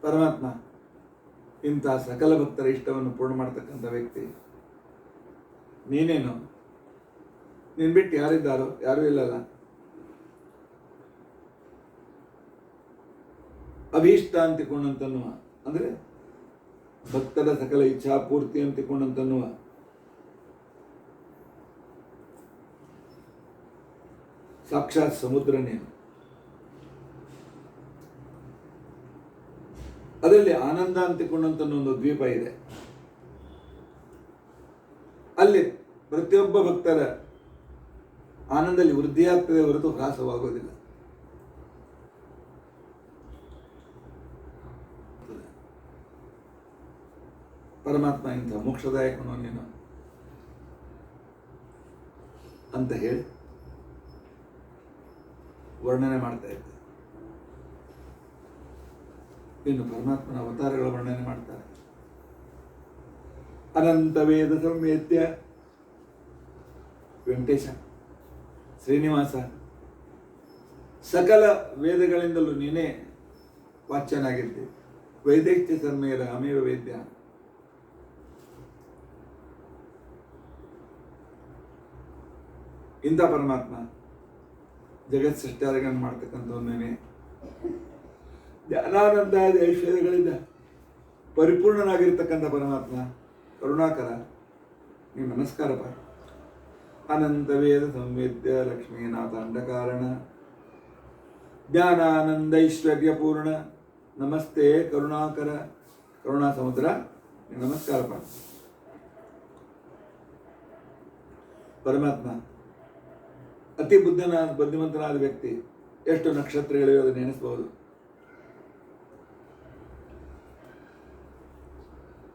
ಪರಮಾತ್ಮ ಇಂಥ ಸಕಲ ಭಕ್ತರ ಇಷ್ಟವನ್ನು ಪೂರ್ಣ ಮಾಡತಕ್ಕಂಥ ವ್ಯಕ್ತಿ ನೀನೇನು. ನೀನು ಬಿಟ್ಟು ಯಾರಿದ್ದಾರೋ? ಯಾರೂ ಇಲ್ಲಲ್ಲ. ಅಭೀಷ್ಟ ಅಂತಿಕೊಂಡಂತನ್ನುವ, ಅಂದರೆ ಭಕ್ತರ ಸಕಲ ಇಚ್ಛಾ ಪೂರ್ತಿ ಅಂತಿಕೊಂಡಂತನ್ನುವ ಸಾಕ್ಷಾತ್ ಸಮುದ್ರ ನೀನು. ಅದರಲ್ಲಿ ಆನಂದ ಅಂತಿಕೊಂಡಂತ ಒಂದು ದ್ವೀಪ ಇದೆ. ಅಲ್ಲಿ ಪ್ರತಿಯೊಬ್ಬ ಭಕ್ತರ ಆನಂದದಲ್ಲಿ ವೃದ್ಧಿಯಾಗ್ತದೆ ಹೊರತು ಹ್ರಾಸವಾಗೋದಿಲ್ಲ. ಪರಮಾತ್ಮ ಇಂಥ ಮೋಕ್ಷದಾಯಕನು ನೀನು ಅಂತ ಹೇಳಿ ವರ್ಣನೆ ಮಾಡ್ತಾ ಇದ್ದೆ. ಇನ್ನು ಪರಮಾತ್ಮನ ಅವತಾರಗಳ ವರ್ಣನೆ ಮಾಡ್ತಾರೆ. ಅನಂತ ವೇದ ಸಂವೇದ್ಯ ವೆಂಕಟೇಶ, ಶ್ರೀನಿವಾಸ, ಸಕಲ ವೇದಗಳಿಂದಲೂ ನೀನೇ ವಾಚ್ಯನಾಗಿದ್ದೆ. ವೈದೇಶ್ಯ ಸರ್ಮೇರ ಅಮೇವ ವೇದ್ಯ. ಇಂಥ ಪರಮಾತ್ಮ ಜಗತ್ ಸೃಷ್ಟಿಯಾರಗಳನ್ನು ಮಾಡ್ತಕ್ಕಂಥವನ್ನೇನೆ ಜ್ಞಾನಾನಂದ ಐಶ್ವರ್ಯಗಳಿಂದ ಪರಿಪೂರ್ಣನಾಗಿರ್ತಕ್ಕಂಥ ಪರಮಾತ್ಮ ಕರುಣಾಕರ, ನೀವು ನಮಸ್ಕಾರಪ್ಪ. ಅನಂತ ವೇದ ಸಂವೇದ್ಯ ಲಕ್ಷ್ಮೀನಾಥ ಅಂಡಕಾರಣ ಜ್ಞಾನಾನಂದೈಶ್ವರ್ಯ ಪೂರ್ಣ ನಮಸ್ತೆ ಕರುಣಾಕರ. ಕರುಣಾ ಸಮುದ್ರ, ನೀವು ನಮಸ್ಕಾರಪ್ಪ. ಪರಮಾತ್ಮ ಅತಿ ಬುದ್ಧಿವಂತನಾದ ವ್ಯಕ್ತಿ ಎಷ್ಟು ನಕ್ಷತ್ರಗಳಿವೆ ಅದನ್ನು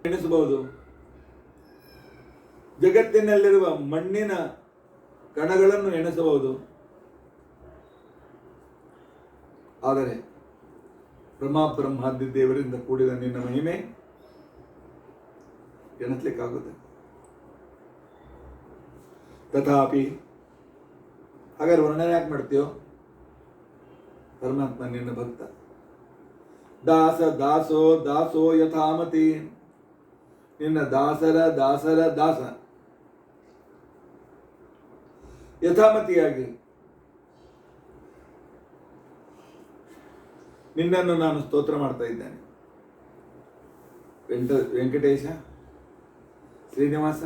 ಎಣಿಸಬಹುದು. ಜಗತ್ತಿನಲ್ಲಿರುವ ಮಣ್ಣಿನ ಕಣಗಳನ್ನು ಎಣಿಸಬಹುದು. ಆದರೆ ಬ್ರಹ್ಮಾದಿ ದೇವರಿಂದ ಕೂಡಿದ ನಿನ್ನ ಮಹಿಮೆ ಎಣಿಸ್ಲಿಕ್ಕಾಗುತ್ತೆ. ತಥಾಪಿ ಹಾಗಾದ್ರೆ ವರ್ಣನೆ ಯಾಕೆ ಮಾಡ್ತೀಯೋ? ಪರಮಾತ್ಮ ನಿನ್ನ ಭಕ್ತ. ದಾಸೋ ದಾಸೋ ಯಥಾಮತಿ, ನಿನ್ನ ದಾಸರ ದಾಸ ಯಥಾಮತಿಯಾಗಿ ನಿನ್ನನ್ನು ನಾನು ಸ್ತೋತ್ರ ಮಾಡ್ತಾ ಇದ್ದೇನೆ. ವೆಂಕಟೇಶ, ಶ್ರೀನಿವಾಸ,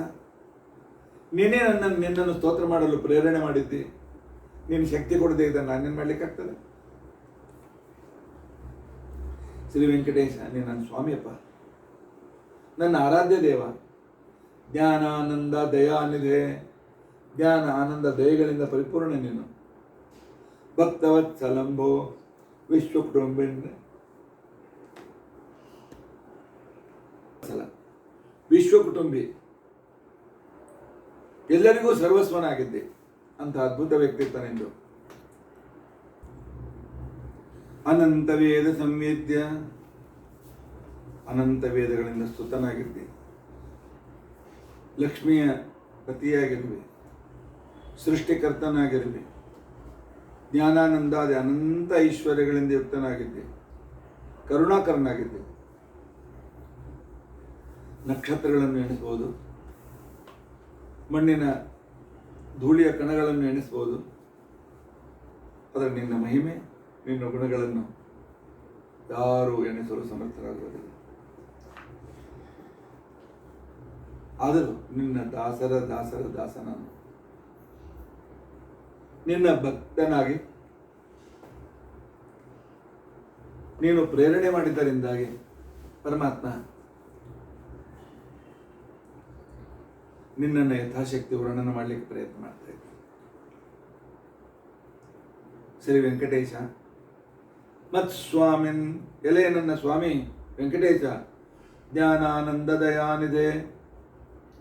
ನೀನೇ ನಿನ್ನನ್ನು ಸ್ತೋತ್ರ ಮಾಡಲು ಪ್ರೇರಣೆ ಮಾಡಿದ್ದಿ. ನೀನು ಶಕ್ತಿ ಕೊಡದೆ ಇದನ್ನು ನಾನೇನು ಮಾಡ್ಲಿಕ್ಕಾಗ್ತದೆ? ಶ್ರೀ ವೆಂಕಟೇಶ, ನೀನು ನನ್ನ ಸ್ವಾಮಿಯಪ್ಪ, ನನ್ನ ಆರಾಧ್ಯ ದೇವ. ಜ್ಞಾನ ಆನಂದ ದಯಾನಿಧೆ, ಜ್ಞಾನ ಆನಂದ ದಯೆಗಳಿಂದ ಪರಿಪೂರ್ಣ ನೀನು. ಭಕ್ತವತ್ಸಲಂಬೋ ವಿಶ್ವಕುಟುಂಬಿ, ಎಲ್ಲರಿಗೂ ಸರ್ವಸ್ವನಾಗಿದ್ದೆ. ಅಂತ ಅದ್ಭುತ ವ್ಯಕ್ತಿತ್ವ ನಿಂದು. ಅನಂತ ವೇದ ಸಂವೇದ್ಯ, ಅನಂತ ವೇದಗಳಿಂದ ಸ್ತುತನಾಗಿದ್ದೆ. ಲಕ್ಷ್ಮಿಯ ಪತಿಯಾಗಿರುವೆ, ಸೃಷ್ಟಿಕರ್ತನಾಗಿರುವೆ. ಜ್ಞಾನಾನಂದಾದಿ ಅನಂತ ಐಶ್ವರ್ಯಗಳಿಂದ ಯುಕ್ತನಾಗಿದ್ದೆ. ಕರುಣಾಕರನಾಗಿದ್ದೆ. ನಕ್ಷತ್ರಗಳನ್ನು ಎಣಿಸಬಹುದು, ಮಣ್ಣಿನ ಧೂಳಿಯ ಕಣಗಳನ್ನು ಎಣಿಸಬಹುದು. ಆದರೆ ನಿನ್ನ ಮಹಿಮೆ, ನಿನ್ನ ಗುಣಗಳನ್ನು ಯಾರೂ ಎಣಿಸಲು ಸಮರ್ಥರಾಗುವುದಿಲ್ಲ. ಆದರೂ ನಿನ್ನ ದಾಸರ ದಾಸ ನಾನು, ನಿನ್ನ ಭಕ್ತನಾಗಿ ನೀನು ಪ್ರೇರಣೆ ಮಾಡಿದ್ದರಿಂದಾಗಿ ಪರಮಾತ್ಮ ನಿನ್ನನ್ನು ಯಥಾಶಕ್ತಿ ವರ್ಣನ ಮಾಡಲಿಕ್ಕೆ ಪ್ರಯತ್ನ ಮಾಡ್ತಾ ಇದ್ದೆ. ಶ್ರೀ ವೆಂಕಟೇಶ ಮತ್ ಸ್ವಾಮಿನ್, ಎಲೆ ನನ್ನ ಸ್ವಾಮಿ ವೆಂಕಟೇಶ, ಜ್ಞಾನ ಆನಂದ ದಯಾನಿದೆ.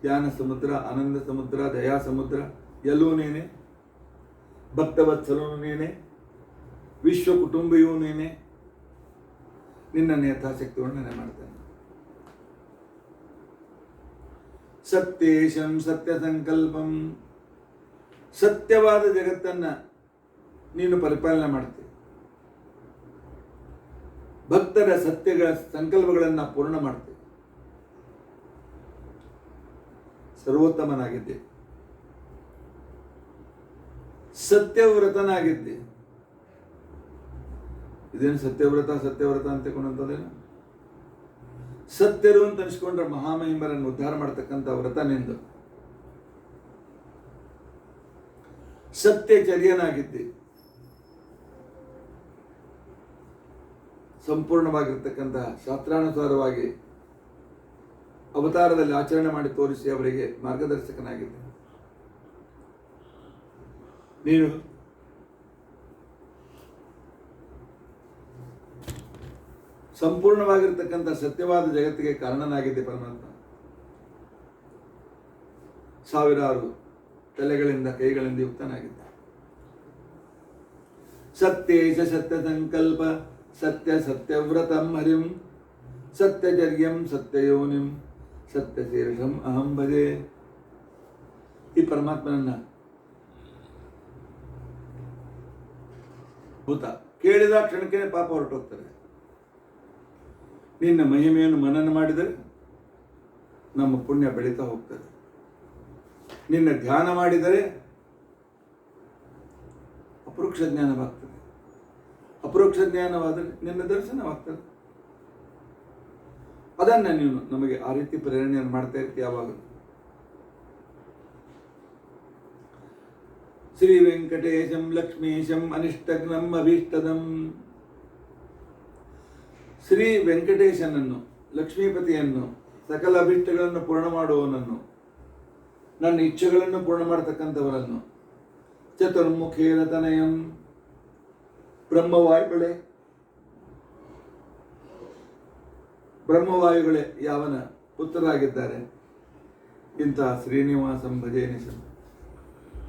ಜ್ಞಾನ ಸಮುದ್ರ, ಆನಂದ ಸಮುದ್ರ, ದಯಾ ಸಮುದ್ರ ಎಲ್ಲೂ ನೀನೆ. ಭಕ್ತವತ್ಸಲೂ ನೀನೆ, ವಿಶ್ವ ಕುಟುಂಬಿಯೂ ನೀನೆ. ನಿನ್ನನ್ನು ಯಥಾಶಕ್ತಿ ವರ್ಣನೆ ಮಾಡ್ತಾನೆ. ಸತ್ಯೇಶಂ ಸತ್ಯ ಸಂಕಲ್ಪಂ, ಸತ್ಯವಾದ ಜಗತ್ತನ್ನ ನೀನು ಪರಿಪಾಲನೆ ಮಾಡ್ತೀಯ. ಭಕ್ತರ ಸತ್ಯಗಳ ಸಂಕಲ್ಪಗಳನ್ನು ಪೂರ್ಣ ಮಾಡ್ತೀಯ. ಸರ್ವೋತ್ತಮನಾಗಿದ್ದೆ, ಸತ್ಯವ್ರತನಾಗಿದ್ದೆ. ಇದೇನು ಸತ್ಯವ್ರತ ಅಂತಕೊಂಡಂಥದ್ದೇನು? ಸತ್ಯರು ಅಂತ ಅನಿಸ್ಕೊಂಡ್ರೆ ಮಹಾಮಹಿಮರನ್ನು ಉದ್ಧಾರ ಮಾಡತಕ್ಕಂಥ ವ್ರತ ನಿಂದು. ಸತ್ಯಚರ್ಯನಾಗಿದ್ದೆ, ಸಂಪೂರ್ಣವಾಗಿರ್ತಕ್ಕಂತಹ ಶಾಸ್ತ್ರಾನುಸಾರವಾಗಿ ಅವತಾರದಲ್ಲಿ ಆಚರಣೆ ಮಾಡಿ ತೋರಿಸಿ ಅವರಿಗೆ ಮಾರ್ಗದರ್ಶಕನಾಗಿದ್ದೆ. ನೀನು ಸಂಪೂರ್ಣವಾಗಿರ್ತಕ್ಕಂಥ ಸತ್ಯವಾದ ಜಗತ್ತಿಗೆ ಕಾರಣನಾಗಿದ್ದೆ ಪರಮಾತ್ಮ. ಸಾವಿರಾರು ತಲೆಗಳಿಂದ ಕೈಗಳಿಂದ ಯುಕ್ತನಾಗಿದ್ದ. ಸತ್ಯೇಶ ಸತ್ಯ ಸಂಕಲ್ಪ ಸತ್ಯವ್ರತಂ ಹರಿಂ ಸತ್ಯಚರ್ಯಂ ಸತ್ಯಯೋನಿಂ ಸತ್ಯಶೀರ್ಷಂ ಅಹಂ ಭಜೆ. ಈ ಪರಮಾತ್ಮನನ್ನ ಭೂತ ಕೇಳಿದ ಕ್ಷಣಕ್ಕೆ ಪಾಪ ಹೊರಟೋಗ್ತಾರೆ. ನಿನ್ನ ಮಹಿಮೆಯನ್ನು ಮನನ ಮಾಡಿದರೆ ನಮ್ಮ ಪುಣ್ಯ ಬೆಳೀತಾ ಹೋಗ್ತದೆ. ನಿನ್ನ ಧ್ಯಾನ ಮಾಡಿದರೆ ಅಪರೋಕ್ಷ ಜ್ಞಾನವಾಗ್ತದೆ. ಅಪರೋಕ್ಷ ಜ್ಞಾನವಾದರೆ ನಿನ್ನ ದರ್ಶನವಾಗ್ತದೆ. ಅದನ್ನ ನೀನು ನಮಗೆ ಆ ರೀತಿ ಪ್ರೇರಣೆಯನ್ನು ಮಾಡ್ತಾ ಇರ್ತೀಯ. ಯಾವಾಗ ಶ್ರೀ ವೆಂಕಟೇಶಂ ಲಕ್ಷ್ಮೀಶಂ ಅನಿಷ್ಟಗ್ನಂ ಅಭೀಷ್ಟದಂ. ಶ್ರೀ ವೆಂಕಟೇಶನನ್ನು, ಲಕ್ಷ್ಮೀಪತಿಯನ್ನು, ಸಕಲ ಅಭಿಷ್ಟಗಳನ್ನು ಪೂರ್ಣ ಮಾಡುವವನನ್ನು, ನನ್ನ ಇಚ್ಛೆಗಳನ್ನು ಪೂರ್ಣ ಮಾಡತಕ್ಕಂಥವರನ್ನು. ಚತುರ್ಮುಖೇನ ತನಯಂ, ಬ್ರಹ್ಮವಾಯುಗಳೇ ಯಾವನ ಪುತ್ರರಾಗಿದ್ದಾರೆ. ಇಂತಹ ಶ್ರೀನಿವಾಸಂ ಭಜೆ ನಿಶಂ,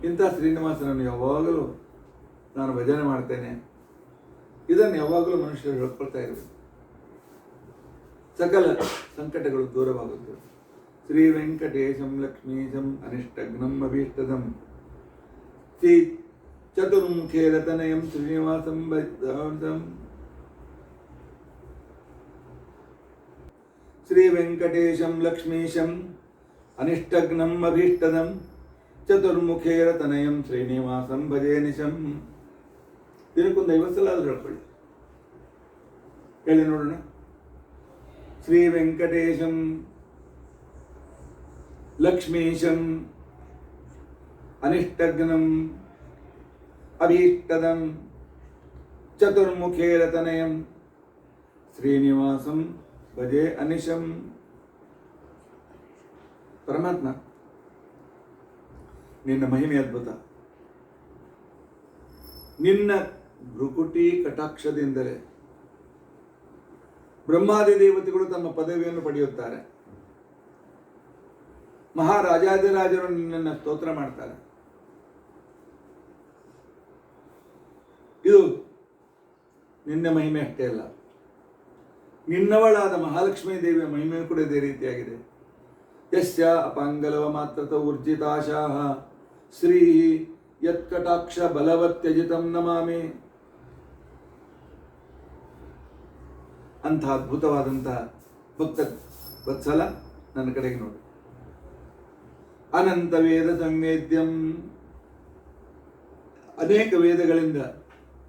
ಇಂಥ ಶ್ರೀನಿವಾಸನನ್ನು ಯಾವಾಗಲೂ ನಾನು ಭಜನೆ ಮಾಡ್ತೇನೆ. ಇದನ್ನು ಯಾವಾಗಲೂ ಮನುಷ್ಯರು ಹೇಳ್ಕೊಳ್ತಾ ಇರಬೇಕು. ಸಕಲ ಸಂಕಟಗಳು ದೂರವಾಗುತ್ತವೆ. ಶ್ರೀ ವೆಂಕಟೇಶಂ ಲಕ್ಷ್ಮೀಶಂ ಅನಿಷ್ಟಗ್ನಂ ಅಭೀಷ್ಟದಂ ಶ್ರೀ ಚತುರ್ಮುಖೇ ರತನಯಂ ಶ್ರೀನಿವಾಸಂ ಭಜಂ. ಶ್ರೀ ವೆಂಕಟೇಶಂ ಲಕ್ಷ್ಮೀಶಂ ಅನಿಷ್ಟಗ್ನಂ ಅಭೀಷ್ಟದಂ ಚತುರ್ಮುಖೇ ರತನಯಂ ಶ್ರೀನಿವಾಸಂ ಭಜೆ ನಿಶಂ. ದಿನಕ್ಕೊಂದು 50 ಸಲ ಆದರೂ ಹೇಳ್ಕೊಳ್ಳಿ. ಹೇಳಿ ನೋಡೋಣ. ಶ್ರೀ ವೆಂಕಟೇಶಂ ಲಕ್ಷ್ಮೀಶಂ ಅನಿಷ್ಟಗ್ನಂ ಅಭೀಷ್ಟದಂ ಚತುರ್ಮುಖೇ ರತನಯಂ ಶ್ರೀನಿವಾಸಂ ಭಜೆ ಅನಿಶಂ. ಪರಮಾತ್ಮ, ನಿನ್ನ ಮಹಿಮೆ ಅದ್ಭುತ. ನಿನ್ನ ಭ್ರುಕುಟಿ ಕಟಾಕ್ಷದಿಂದಲೇ ಬ್ರಹ್ಮಾದಿ ದೇವತೆಗಳು ತಮ್ಮ ಪದವಿಯನ್ನು ಪಡೆಯುತ್ತಾರೆ. ಮಹಾರಾಜಾದಿರಾಜರು ನಿನ್ನನ್ನು ಸ್ತೋತ್ರ ಮಾಡ್ತಾರೆ. ಇದು ನಿನ್ನ ಮಹಿಮೆ ಅಷ್ಟೇ ಅಲ್ಲ, ನಿನ್ನವಳಾದ ಮಹಾಲಕ್ಷ್ಮೀ ದೇವಿಯ ಮಹಿಮೆ ಕೂಡ ಇದೇ ರೀತಿಯಾಗಿದೆ. ಯಸ್ಯ ಅಪಾಂಗಲವ ಮಾತ್ರತ ಊರ್ಜಿತಾಶಾಃ ಶ್ರೀ ಯತ್ಕಟಾಕ್ಷ ಬಲವತ್ಯಜಿತಂ ನಮಾಮಿ. ಅಂಥ ಅದ್ಭುತವಾದಂತಹ ಭಕ್ತ ವತ್ಸಲ ನನ್ನ ಕಡೆಗೆ ನೋಡಿ. ಅನಂತ ವೇದ ಸಂವೇದ್ಯಂ, ಅನೇಕ ವೇದಗಳಿಂದ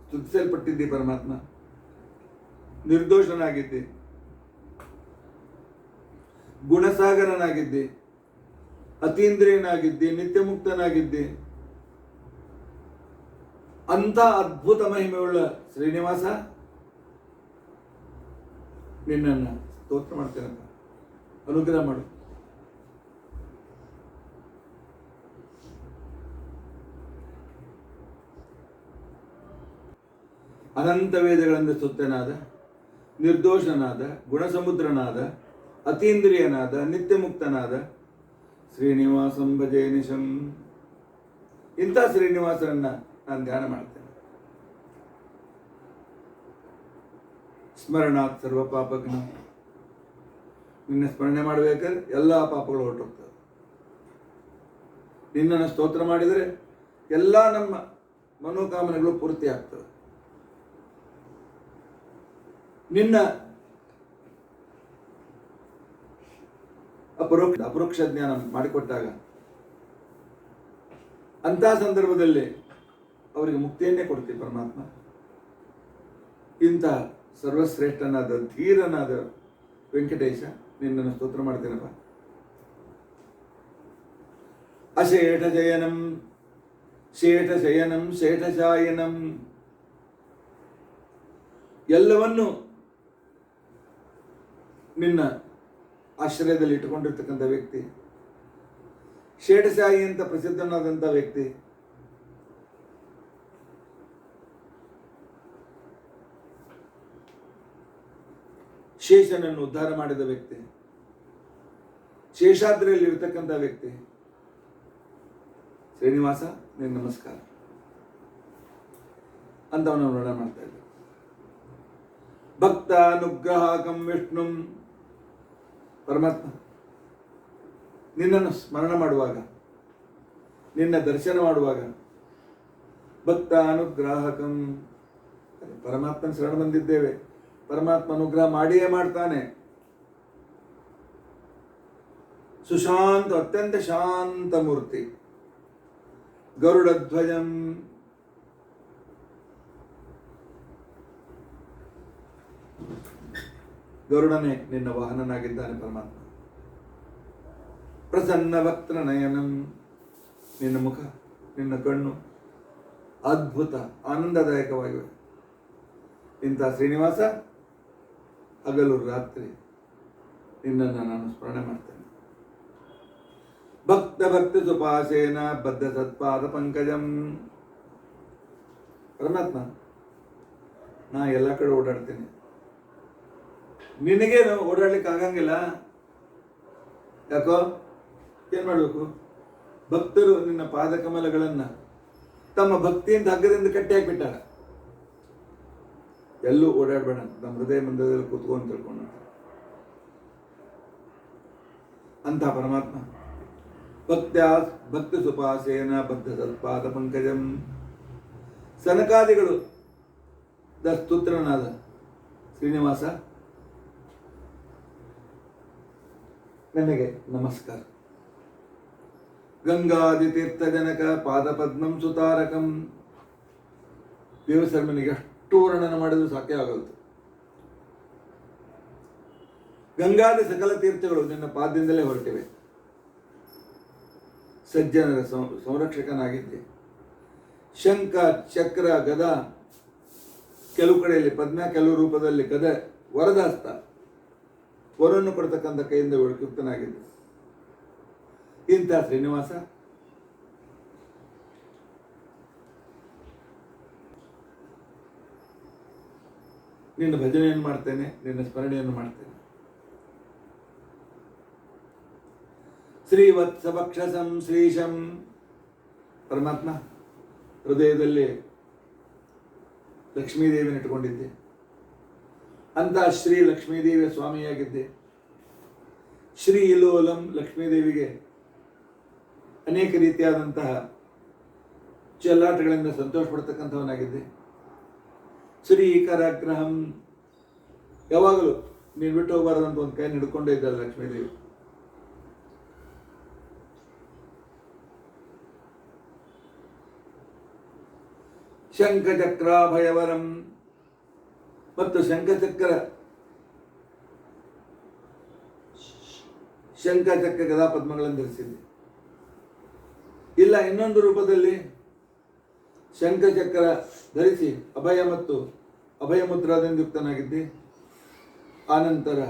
ಸ್ತುತಿಸಲ್ಪಟ್ಟಿದ್ದೆ ಪರಮಾತ್ಮ. ನಿರ್ದೋಷನಾಗಿದ್ದೆ, ಗುಣಸಾಗರನಾಗಿದ್ದೆ, ಅತೀಂದ್ರಿಯನಾಗಿದ್ದೆ, ನಿತ್ಯ ಮುಕ್ತನಾಗಿದ್ದೆ. ಅಂಥ ಅದ್ಭುತ ಮಹಿಮೆಯುಳ್ಳ ಶ್ರೀನಿವಾಸ, ನಿನ್ನನ್ನು ಸ್ತೋತ್ರ ಮಾಡ್ತೇನಪ್ಪ, ಅನುಗ್ರಹ ಮಾಡು. ಅನಂತ ವೇದಗಳಿಂದ ಸ್ತುತ್ಯನಾದ, ನಿರ್ದೋಷನಾದ, ಗುಣಸಮುದ್ರನಾದ, ಅತೀಂದ್ರಿಯನಾದ, ನಿತ್ಯ ಮುಕ್ತನಾದ ಶ್ರೀನಿವಾಸಂ ಭಜೆ ನಿಶಂ. ಇಂಥ ಶ್ರೀನಿವಾಸನನ್ನ ನಾನು ಧ್ಯಾನ ಮಾಡ್ತೇನೆ. ಸ್ಮರಣಾತ್ ಸರ್ವ ಪಾಪಜ್ಞ, ನಿನ್ನ ಸ್ಮರಣೆ ಮಾಡಬೇಕಾದ್ರೆ ಎಲ್ಲ ಪಾಪಗಳು ಹೊರಟೋಗ್ತವೆ. ನಿನ್ನನ್ನು ಸ್ತೋತ್ರ ಮಾಡಿದರೆ ಎಲ್ಲ ನಮ್ಮ ಮನೋಕಾಮನೆಗಳು ಪೂರ್ತಿ ಆಗ್ತವೆ. ನಿನ್ನ ಅಪರೋಕ್ಷ ಜ್ಞಾನ ಮಾಡಿಕೊಟ್ಟಾಗ ಅಂಥ ಸಂದರ್ಭದಲ್ಲಿ ಅವರಿಗೆ ಮುಕ್ತಿಯನ್ನೇ ಕೊಡ್ತೀವಿ ಪರಮಾತ್ಮ. ಇಂಥ ಸರ್ವಶ್ರೇಷ್ಠನಾದ ಧೀರನಾದ ವೆಂಕಟೇಶ, ನಿನ್ನನ್ನು ಸ್ತೋತ್ರ ಮಾಡ್ತೇನಪ್ಪ. ಅಶೇಷ ಜಯನಂ ಶೇಷ ಶಯನಂ ಶೇಷಶಾಯನಂ, ಎಲ್ಲವನ್ನೂ ನಿನ್ನ ಆಶ್ರಯದಲ್ಲಿ ಇಟ್ಟುಕೊಂಡಿರ್ತಕ್ಕಂಥ ವ್ಯಕ್ತಿ, ಶೇಷಶಾಹಿ ಅಂತ ಪ್ರಸಿದ್ಧನಾದಂಥ ವ್ಯಕ್ತಿ. ಶೇಷನನ್ನು ಉದ್ಧಾರ ಮಾಡಿದ ವ್ಯಕ್ತಿ, ಶೇಷಾದ್ರಿಯಲ್ಲಿ ಇರತಕ್ಕಂಥ ವ್ಯಕ್ತಿ ಶ್ರೀನಿವಾಸ, ನಿನ್ನ ನಮಸ್ಕಾರ ಅಂತವನ್ನ ವರ್ಣನೆ ಮಾಡ್ತಾ ಇದ್ದ. ಭಕ್ತ ಅನುಗ್ರಹಾಕಂ ವಿಷ್ಣುಂ, ಪರಮಾತ್ಮ ನಿನ್ನನ್ನು ಸ್ಮರಣ ಮಾಡುವಾಗ, ನಿನ್ನ ದರ್ಶನ ಮಾಡುವಾಗ ಭಕ್ತ ಅನುಗ್ರಾಹಕಂ, ಪರಮಾತ್ಮನ ಶರಣ ಬಂದಿದ್ದೇವೆ, ಪರಮಾತ್ಮ ಅನುಗ್ರಹ ಮಾಡಿಯೇ ಮಾಡ್ತಾನೆ. ಸುಶಾಂತ, ಅತ್ಯಂತ ಶಾಂತ ಮೂರ್ತಿ. ಗರುಡಧ್ವಜಂ, ಗರುಡನೇ ನಿನ್ನ ವಾಹನನಾಗಿದ್ದಾನೆ ಪರಮಾತ್ಮ. ಪ್ರಸನ್ನ ವಕ್ತ್ರ ನಯನಂ, ನಿನ್ನ ಮುಖ, ನಿನ್ನ ಕಣ್ಣು ಅದ್ಭುತ ಆನಂದದಾಯಕವಾಗಿವೆ. ಇಂಥ ಶ್ರೀನಿವಾಸ, ಹಗಲು ರಾತ್ರಿ ನಿನ್ನನ್ನು ನಾನು ಸ್ಮರಣೆ ಮಾಡ್ತೇನೆ. ಭಕ್ತ ಭಕ್ತಿ ಸುಪಾಸೇನ ಬದ್ಧ ಸತ್ಪಾದ ಪಂಕಜಂ. ಪರಮಾತ್ಮ, ನಾ ಎಲ್ಲ ಕಡೆ ಓಡಾಡ್ತೀನಿ, ನಿನಗೇನು ಓಡಾಡ್ಲಿಕ್ಕೆ ಆಗಂಗಿಲ್ಲ. ಯಾಕೋ? ಏನ್ ಮಾಡ್ಬೇಕು? ಭಕ್ತರು ನಿನ್ನ ಪಾದಕಮಲಗಳನ್ನ ತಮ್ಮ ಭಕ್ತಿಯಿಂದ ಹಗ್ಗದಿಂದ ಕಟ್ಟಿ ಹಾಕ್ಬಿಟ್ಟಾರ. ಎಲ್ಲೂ ಓಡಾಡ್ಬೇಡ, ನಮ್ಮ ಹೃದಯ ಮಂದಿರದಲ್ಲಿ ಕೂತ್ಕೊಂಡು ತಿಳ್ಕೊಂಡು ಅಂತ ಪರಮಾತ್ಮ ಭಕ್ತಿ ಸುಪಾಸೇನ ಬದ್ಧ ಸತ್ಪಾದ ಪಂಕಜಂ. ಸನಕಾದಿಗಳು ಸ್ತೋತ್ರನಾದ ಶ್ರೀನಿವಾಸ, ನನಗೆ ನಮಸ್ಕಾರ. ಗಂಗಾದಿ ತೀರ್ಥಜನಕ ಪಾದಪದ್ಮಂ ಸುತಾರಕಂ. ದೇವಸರ್ಮನಿಗೆ ಎಷ್ಟು ವರ್ಣನ ಮಾಡಿದ್ರು ಸಾಕೇ ಆಗಲ್ತು. ಗಂಗಾದಿ ಸಕಲ ತೀರ್ಥಗಳು ನಿನ್ನ ಪಾದದಿಂದಲೇ ಹೊರಟಿವೆ. ಸಜ್ಜನರ ಸಂರಕ್ಷಕನಾಗಿದ್ದೆ. ಶಂಖ ಚಕ್ರ ಗದ, ಕೆಲವು ಕಡೆಯಲ್ಲಿ ಪದ್ಮ, ಕೆಲವು ರೂಪದಲ್ಲಿ ಗದ, ವರದಾಸ್ತ, ವರನ್ನು ಕೊಡ್ತಕ್ಕಂಥ ಕೈಯಿಂದ ಯುಕ್ತನಾಗಿದ್ದೆ. ಇಂಥ ಶ್ರೀನಿವಾಸ, ನಿನ್ನ ಭಜನೆಯನ್ನು ಮಾಡ್ತೇನೆ, ನಿನ್ನ ಸ್ಮರಣೆಯನ್ನು ಮಾಡ್ತೇನೆ. ಶ್ರೀವತ್ಸಭಕ್ಷಸಂ ಶ್ರೀಶಂ. ಪರಮಾತ್ಮ, ಹೃದಯದಲ್ಲಿ ಲಕ್ಷ್ಮೀದೇವಿನ ಇಟ್ಟುಕೊಂಡಿದ್ದೆ. ಅಂತ ಶ್ರೀ ಲಕ್ಷ್ಮೀದೇವಿಯ ಸ್ವಾಮಿಯಾಗಿದ್ದೆ. ಶ್ರೀ ಲೋಲಂ, ಲಕ್ಷ್ಮೀದೇವಿಗೆ ಅನೇಕ ರೀತಿಯಾದಂತಹ ಚೆಲ್ಲಾಟಗಳಿಂದ ಸಂತೋಷ ಪಡ್ತಕ್ಕಂಥವನಾಗಿದ್ದೆ. ಶ್ರೀ ಕರಾಗ್ರಹಂ, ಯಾವಾಗಲೂ ನೀನು ಬಿಟ್ಟು ಹೋಗಬಾರದಂತ ಒಂದು ಕೈ ಹಿಡ್ಕೊಂಡೇ ಇದ್ದಾಳೆ ಲಕ್ಷ್ಮೀದೇವಿ. ಶಂಖಚಕ್ರಾಭಯವರಂ, ಮತ್ತು ಶಂಖಚಕ್ರ ಗದಾ ಪದ್ಮಗಳನ್ನು ಧರಿಸಿದ್ದೆ. ಇಲ್ಲ, ಇನ್ನೊಂದು ರೂಪದಲ್ಲಿ ಶಂಖಚಕ್ರ ಧರಿಸಿ ಅಭಯ ಮತ್ತು ಅಭಯ ಮುದ್ರಾದಿಂದ ಯುಕ್ತನಾಗಿದ್ದೆ. ಆನಂತರ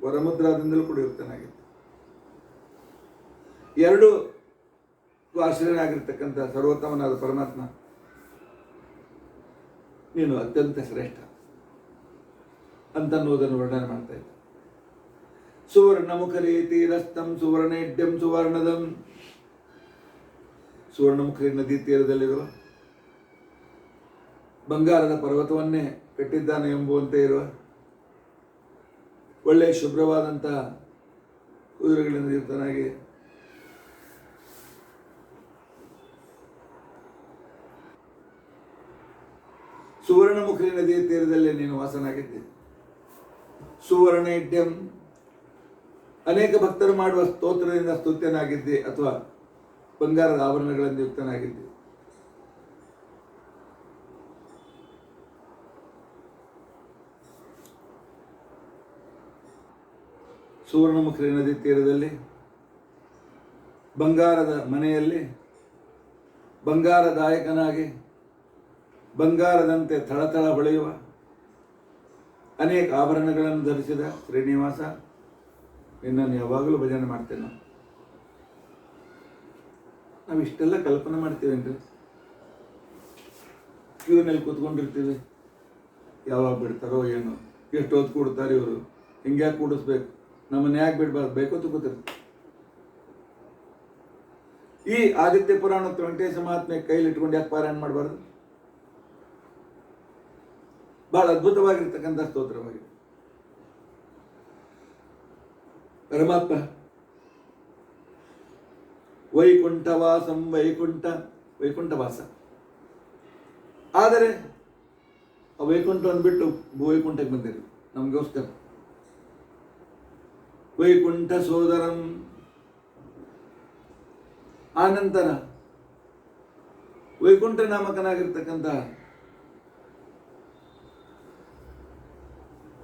ವರಮುದ್ರಾದಿಂದಲೂ ಕೂಡ ಯುಕ್ತನಾಗಿದ್ದೆ. ಎರಡು ಆಶ್ರಯನಾಗಿರ್ತಕ್ಕಂಥ ಸರ್ವೋತ್ತಮನಾದ ಪರಮಾತ್ಮ, ನೀನು ಅತ್ಯಂತ ಶ್ರೇಷ್ಠ ಅಂತನ್ನುವುದನ್ನು ವರ್ಣನೆ ಮಾಡ್ತಾ ಇದ್ದ. ಸುವರ್ಣಮುಖರೀತಿ ರಸ್ತಂ ಸುವರ್ಣೇಡ್ಯಂ ಸುವರ್ಣದಂ. ಸುವರ್ಣಮುಖರಿ ನದಿ ತೀರದಲ್ಲಿರುವ ಬಂಗಾರದ ಪರ್ವತವನ್ನೇ ಕಟ್ಟಿದ್ದಾನೆ ಎಂಬುವಂತೆ ಇರುವ ಒಳ್ಳೆಯ ಶುಭ್ರವಾದಂತಹ ಕುದುರೆಗಳಿಂದ ಯುಕ್ತನಾಗಿ ಸುವರ್ಣಮುಖಿ ನದಿಯ ತೀರದಲ್ಲಿ ನೀನು ವಾಸನಾಗಿದ್ದೆ. ಸುವರ್ಣೇಡ್ಯಂ, ಅನೇಕ ಭಕ್ತರು ಮಾಡುವ ಸ್ತೋತ್ರದಿಂದ ಸ್ತುತ್ಯನಾಗಿದ್ದೆ, ಅಥವಾ ಬಂಗಾರದ ಆಭರಣಗಳಿಂದ ಯುಕ್ತನಾಗಿದ್ದೆ. ಸುವರ್ಣಮುಖಿ ನದಿ ತೀರದಲ್ಲಿ ಬಂಗಾರದ ಮನೆಯಲ್ಲಿ ಬಂಗಾರದಾಯಕನಾಗಿ ಬಂಗಾರದಂತೆ ಥಳಥಳ ಹೊಳೆಯುವ ಅನೇಕ ಆಭರಣಗಳನ್ನು ಧರಿಸಿದ ಶ್ರೀನಿವಾಸ, ನಿನ್ನನ್ನು ಯಾವಾಗಲೂ ಭಜನೆ ಮಾಡ್ತೇನೆ. ನಾವು ಇಷ್ಟೆಲ್ಲ ಕಲ್ಪನೆ ಮಾಡ್ತೀವೇನ್ರಿ? ಕ್ಯೂನಲ್ಲಿ ಕೂತ್ಕೊಂಡಿರ್ತೀವಿ, ಯಾವಾಗ ಬಿಡ್ತಾರೋ ಏನು, ಎಷ್ಟು ಹೊತ್ತು ಕೂಡ್ತಾರೆ ಇವರು, ಹಿಂಗ್ಯಾಕೆ ಕೂಡಿಸ್ಬೇಕು, ನಮ್ಮನ್ನ ಯಾಕೆ ಬಿಡಬಾರ್ದು, ಬೇಕೊತ್ತು ಕೂತಿರ್ತೀವಿ. ಈ ಆದಿತ್ಯ ಪುರಾಣ ವೆಂಕಟೇಶ ಮಹಾತ್ಮೆ ಕೈಲಿ ಇಟ್ಕೊಂಡು ಯಾಕೆ ಪಾರಾಯಣ ಮಾಡಬಾರ್ದು? ಬಹಳ ಅದ್ಭುತವಾಗಿರ್ತಕ್ಕಂಥ ಸ್ತೋತ್ರವಾಗಿದೆ. ಪರಮಾತ್ಮ ವೈಕುಂಠವಾಸಂ, ವೈಕುಂಠವಾಸ. ಆದರೆ ಆ ವೈಕುಂಠವನ್ನು ಬಿಟ್ಟು ಭೂವೈಕುಂಠಕ್ಕೆ ಬಂದಿರು ನಮಗೋಸ್ಕರ. ವೈಕುಂಠ ಸೋದರಂ, ಆನಂತರ ವೈಕುಂಠ ನಾಮಕನಾಗಿರ್ತಕ್ಕಂಥ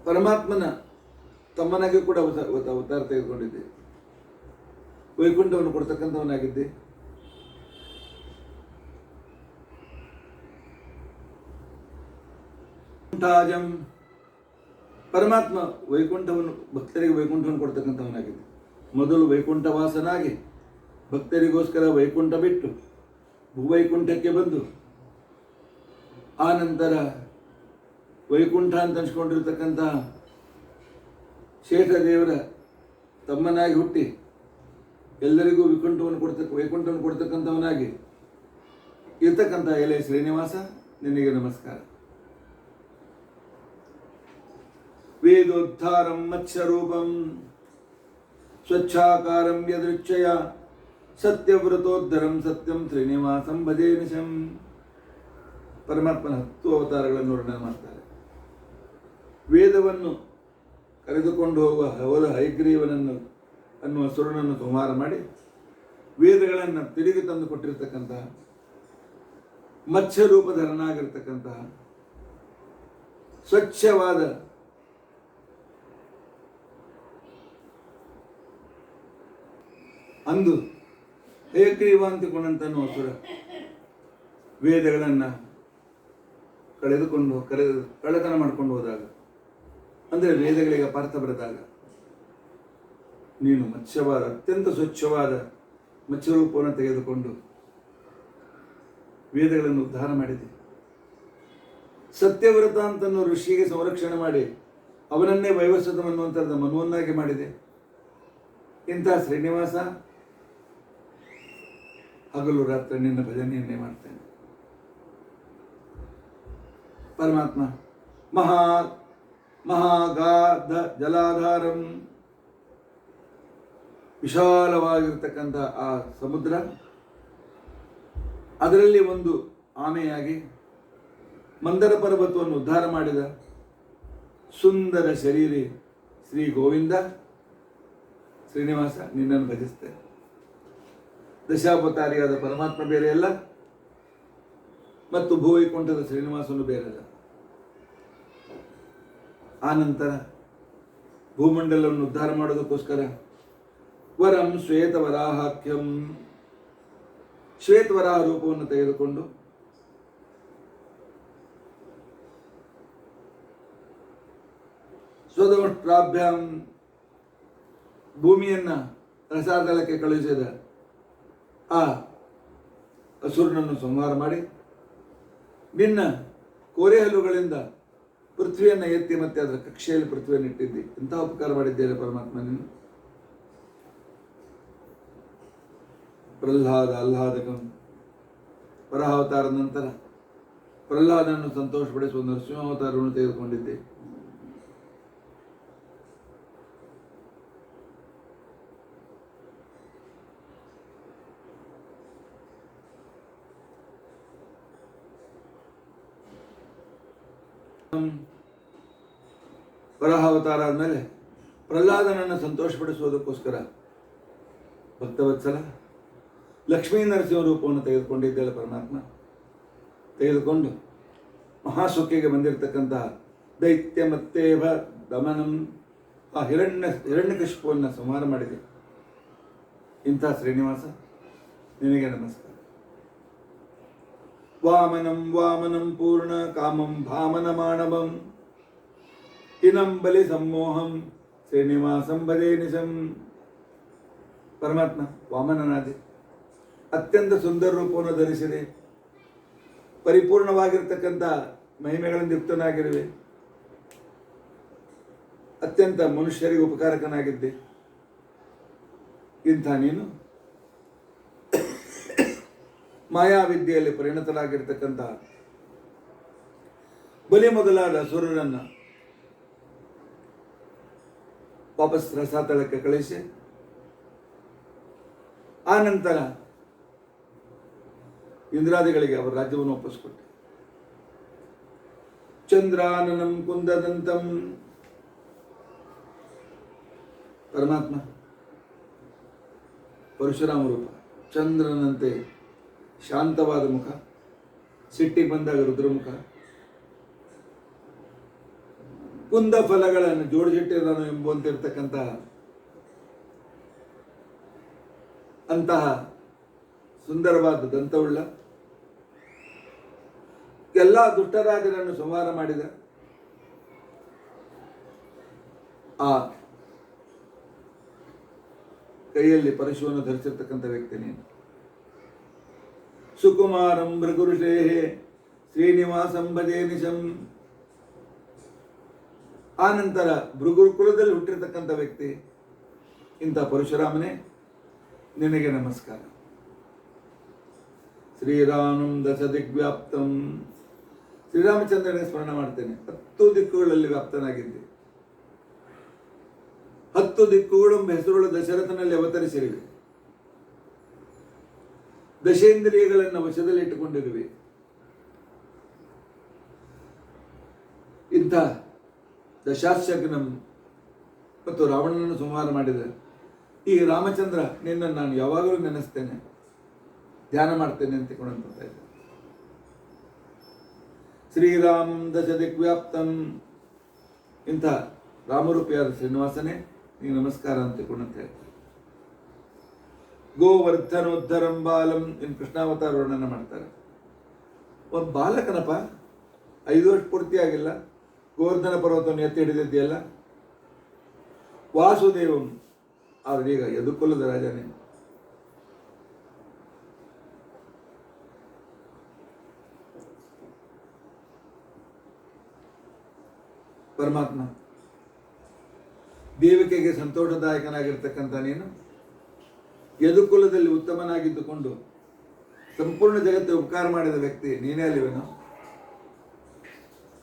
ಪರಮಾತ್ಮನ ತಮ್ಮನಾಗಿ ಕೂಡ ಅವತಾರ ತೆಗೆದುಕೊಂಡಿದ್ದೆ. ವೈಕುಂಠವನ್ನು ಕೊಡ್ತಕ್ಕಂಥವನಾಗಿದ್ದೆ. ಪರಮಾತ್ಮ ವೈಕುಂಠವನ್ನು ಭಕ್ತರಿಗೆ ವೈಕುಂಠವನ್ನು ಕೊಡ್ತಕ್ಕಂಥವನಾಗಿದ್ದೆ. ಮೊದಲು ವೈಕುಂಠವಾಸನಾಗಿ ಭಕ್ತರಿಗೋಸ್ಕರ ವೈಕುಂಠ ಬಿಟ್ಟು ಭೂವೈಕುಂಠಕ್ಕೆ ಬಂದು ಆ ನಂತರ ವೈಕುಂಠ ಅಂತ ಅನ್ಸ್ಕೊಂಡಿರ್ತಕ್ಕಂಥ ಶೇಷದೇವರ ತಮ್ಮನಾಗಿ ಹುಟ್ಟಿ ಎಲ್ಲರಿಗೂ ವೈಕುಂಠವನ್ನು ಕೊಡ್ತಕ್ಕಂಥವನಾಗಿ ಇರ್ತಕ್ಕಂಥ ಎಲೆ ಶ್ರೀನಿವಾಸ, ನಿನಗೆ ನಮಸ್ಕಾರ. ವೇದೋದ್ಧಾರಂ ಮತ್ಸ್ಯರೂಪಂ ಸ್ವಚ್ಛಾಕಾರಂ ಯದೃಚ್ಛಯ ಸತ್ಯವ್ರತೋದ್ಧರಂ ಸತ್ಯಂ ಶ್ರೀನಿವಾಸಂ ಭಜೇ ನಿಶಂ. ಪರಮಾತ್ಮನ 10 ಅವತಾರಗಳನ್ನು ವರ್ಣನೆ ಮಾಡ್ತಾರೆ. ವೇದವನ್ನು ಕರೆದುಕೊಂಡು ಹೋಗುವ ಅವರ ಹಯಗ್ರೀವನನ್ನು ಅನ್ನುವ ಸುರನನ್ನು ಸಂಹಾರ ಮಾಡಿ ವೇದಗಳನ್ನು ತಿರುಗಿ ತಂದು ಕೊಟ್ಟಿರ್ತಕ್ಕಂತಹ ಮತ್ಸ್ಯರೂಪಧರನಾಗಿರ್ತಕ್ಕಂತಹ ಸ್ವಚ್ಛವಾದ ಅಂದು ಹಯಗ್ರೀವ ಅಂತಿಕೊಂಡಂತನೂ ಅಸುರ ವೇದಗಳನ್ನು ಕಳ್ಳತನ ಮಾಡಿಕೊಂಡು ಹೋದಾಗ, ಅಂದರೆ ವೇದಗಳಿಗೆ ಅಪಾರ್ಥ ಬರೆದಾಗ, ನೀನು ಅತ್ಯಂತ ಸ್ವಚ್ಛವಾದ ಮತ್ಸ್ಯರೂಪವನ್ನು ತೆಗೆದುಕೊಂಡು ವೇದಗಳನ್ನು ಉದ್ಧಾರ ಮಾಡಿದೆ. ಸತ್ಯವ್ರತ ಅಂತನೋ ಋಷಿಗೆ ಸಂರಕ್ಷಣೆ ಮಾಡಿ ಅವನನ್ನೇ ವೈವಸ್ವತಮನ್ನುವಂಥದ್ದು ಮನುವನ್ನಾಗಿ ಮಾಡಿದೆ. ಇಂತಹ ಶ್ರೀನಿವಾಸ ಹಗಲು ರಾತ್ರಿ ನಿನ್ನ ಭಜನೆಯನ್ನೇ ಮಾಡ್ತೇನೆ. ಪರಮಾತ್ಮ ಮಹಾಗಾಧ ಜಲಾಧಾರಂ, ವಿಶಾಲವಾಗಿರ್ತಕ್ಕಂಥ ಆ ಸಮುದ್ರ, ಅದರಲ್ಲಿ ಒಂದು ಆಮೆಯಾಗಿ ಮಂದರ ಪರ್ವತವನ್ನು ಉದ್ಧಾರ ಮಾಡಿದ ಸುಂದರ ಶರೀರಿ ಶ್ರೀ ಗೋವಿಂದ ಶ್ರೀನಿವಾಸ, ನಿನ್ನನ್ನು ಭಜಿಸ್ತೇನೆ. ದಶಾವತಾರಿಯಾದ ಪರಮಾತ್ಮ ಬೇರೆಯಲ್ಲ ಮತ್ತು ಭೂವೈಕುಂಠದ ಶ್ರೀನಿವಾಸನು ಬೇರೆಯಲ್ಲ. ಆ ನಂತರ ಭೂಮಂಡಲವನ್ನು ಉದ್ಧಾರ ಮಾಡೋದಕ್ಕೋಸ್ಕರ ವರಂ ಶ್ವೇತವರಾಹಾಖ್ಯಂ, ಶ್ವೇತವರಾಹ ರೂಪವನ್ನು ತೆಗೆದುಕೊಂಡು ಸ್ವದೋಷ್ಟ್ರಾಭ್ಯಾಂ ಭೂಮಿಯನ್ನ ರಸಾತಲಕ್ಕೆ ಕಳುಹಿಸಿದ ಆ ಅಸುರನನ್ನು ಸಂಹಾರ ಮಾಡಿ ನಿನ್ನ ಕೋರೆಹಲ್ಲುಗಳಿಂದ ಪೃಥ್ವಿಯನ್ನು ಎತ್ತಿ ಮತ್ತೆ ಅದರ ಕಕ್ಷೆಯಲ್ಲಿ ಪೃಥ್ವಿಯನ್ನು ಇಟ್ಟಿದ್ದಿ. ಇಂತಹ ಉಪಕಾರ ಮಾಡಿದ್ದೇನೆ ಪರಮಾತ್ಮ ನೀನು. ಆಹ್ಲಾದಕಂ ವರಾಹಾವತಾರದ ನಂತರ ಪ್ರಹ್ಲಾದನನ್ನು ಸಂತೋಷಪಡಿಸುವ ನರಸಿಂಹಾವತಾರವನ್ನು ತೆಗೆದುಕೊಂಡಿದ್ದೆ. ವರಾಹಾವತಾರ ಆದಮೇಲೆ ಪ್ರಹ್ಲಾದನನ್ನು ಸಂತೋಷಪಡಿಸುವುದಕ್ಕೋಸ್ಕರ ಭಕ್ತವತ್ಸಲ ಲಕ್ಷ್ಮೀ ನರಸಿಂಹ ರೂಪವನ್ನು ತೆಗೆದುಕೊಂಡಿದ್ದಲ್ಲ ಪರಮಾತ್ಮ. ತೆಗೆದುಕೊಂಡು ಮಹಾಸುಖಿಗೆ ಬಂದಿರತಕ್ಕಂತಹ ದೈತ್ಯ ಮತ್ತೇವ ದಮನಂ, ಆ ಹಿರಣ್ಯಕಶಿಪುವನ್ನು ಸಂಹಾರ ಮಾಡಿದೆ. ಇಂಥ ಶ್ರೀನಿವಾಸ ನಿನಗೆ ನಮಸ್ಕಾರ. ವಾಮನಂ ಪೂರ್ಣ ಕಾಮಂ ಭಾಮನ ಮಾಣವಂ ಇನಂ ಬಲಿ ಸಮ್ಮೋಹಂ ಶ್ರೀನಿವಾಸಂ ಭಜೇ ನಿಶಂ. ಪರಮಾತ್ಮ ವಾಮನನಾದೆ, ಅತ್ಯಂತ ಸುಂದರ ರೂಪವನ್ನು ಧರಿಸಿದೆ, ಪರಿಪೂರ್ಣವಾಗಿರ್ತಕ್ಕಂಥ ಮಹಿಮೆಗಳಿಂದ ಯುಕ್ತನಾಗಿರುವೆ, ಅತ್ಯಂತ ಮನುಷ್ಯರಿಗೆ ಉಪಕಾರಕನಾಗಿದ್ದೆ. ಇಂಥ ನೀನು ಮಾಯಾವಿದ್ಯೆಯಲ್ಲಿ ಪರಿಣತರಾಗಿರ್ತಕ್ಕಂಥ ಬಲಿ ಮೊದಲಾದ ಅಸುರರನ್ನು ವಾಪಸ್ ರಸಾತಳಕ್ಕೆ ಕಳಿಸಿ ಆ ನಂತರ ಇಂದ್ರಾದಿಗಳಿಗೆ ಅವರ ರಾಜ್ಯವನ್ನು ವಾಪಸ್ಕೊಟ್ಟೆ. ಚಂದ್ರಾನನಂ ಕುಂದದಂತಂ, ಪರಮಾತ್ಮ ಪರಶುರಾಮ ರೂಪ, ಚಂದ್ರನಂತೆ ಶಾಂತವಾದ ಮುಖ, ಸಿಟ್ಟಿಗೆ ಬಂದಾಗ ರುದ್ರಮುಖ, ಕುಂದ ಫಲಗಳನ್ನು ಜೋಡಿಸಿಟ್ಟಿರೋನು ಎಂಬುವಂತಿರ್ತಕ್ಕಂತಹ ಅಂತಹ ಸುಂದರವಾದ ದಂತವುಳ್ಳ, ಎಲ್ಲ ದುಷ್ಟರಾಜರನ್ನು ಸಂಹಾರ ಮಾಡಿದ ಆ ಕೈಯಲ್ಲಿ ಪರಶುವನ್ನು ಧರಿಸಿರ್ತಕ್ಕಂಥ ವ್ಯಕ್ತಿ ನೀನು. ಸುಕುಮಾರಂ ಭೃಗುರುಷೇ ಶ್ರೀನಿವಾಸಂ ಭಜೇ ನಿಶಂ. ಆ ನಂತರ ಭೃಗುರುಕುಲದಲ್ಲಿ ಹುಟ್ಟಿರ್ತಕ್ಕಂಥ ವ್ಯಕ್ತಿ ಇಂಥ ಪರಶುರಾಮನೇ, ನಿನಗೆ ನಮಸ್ಕಾರ. ಶ್ರೀರಾಮಂ ದಶ ದಿಗ್ವ್ಯಾಪ್ತಂ. ಶ್ರೀರಾಮಚಂದ್ರನಿಗೆ ಸ್ಮರಣ ಮಾಡ್ತೇನೆ. 10 ದಿಕ್ಕುಗಳಲ್ಲಿ ವ್ಯಾಪ್ತನಾಗಿದ್ದೆ. 10 ದಿಕ್ಕುಗಳೆಂಬ ಹೆಸರುಗಳ ದಶರಥನಲ್ಲಿ ಅವತರಿಸಿರುವೆ. ದಶೇಂದ್ರಿಯಗಳನ್ನು ವಶದಲ್ಲಿಟ್ಟುಕೊಂಡಿರುವೆ. ಇಂಥ ದಶಾಶಗ್ನಂ ಮತ್ತು ರಾವಣನನ್ನು ಸಂಹಾರ ಮಾಡಿದ ಈ ರಾಮಚಂದ್ರ, ನಿನ್ನನ್ನು ನಾನು ಯಾವಾಗಲೂ ನೆನೆಸ್ತೇನೆ, ಧ್ಯಾನ ಮಾಡ್ತೇನೆ ಅಂತ ಕೊಂಡಂತ ಇದ್ದೆ. ಶ್ರೀರಾಮ್ ದಶ ದಿಗ್ವ್ಯಾಪ್ತಂ. ಇಂಥ ರಾಮರೂಪಿಯಾದ ಶ್ರೀನಿವಾಸನೇ, ನೀವು ನಮಸ್ಕಾರ ಅಂತ ಕೊಂಡಂತ ಹೇಳ್ತಾರೆ. ಗೋವರ್ಧನೋದ್ಧರಂ ಬಾಲಂ. ಇನ್ನು ಕೃಷ್ಣಾವತಾರ ವರ್ಣನ ಮಾಡ್ತಾರೆ. ಒಬ್ಬ ಬಾಲಕನಪ್ಪ, 5 ವರ್ಷ ಪೂರ್ತಿ ಆಗಿಲ್ಲ, ಗೋವರ್ಧನ ಪರ್ವತವನ್ನು ಎತ್ತಿ ಹಿಡಿದಿದೆಯಲ್ಲ. ವಾಸುದೇವಂ. ಆದ್ರೆ ಈಗ ಯದುಕುಲದ ರಾಜನೇ. ಪರಮಾತ್ಮ ದೇವಿಕೆಗೆ ಸಂತೋಷದಾಯಕನಾಗಿರ್ತಕ್ಕಂಥ ನೀನು ಯದುಕುಲದಲ್ಲಿ ಉತ್ತಮನಾಗಿದ್ದುಕೊಂಡು ಸಂಪೂರ್ಣ ಜಗತ್ತಿಗೆ ಉಪಕಾರ ಮಾಡಿದ ವ್ಯಕ್ತಿ ನೀನೇ ಅಲ್ಲಿವೇನು?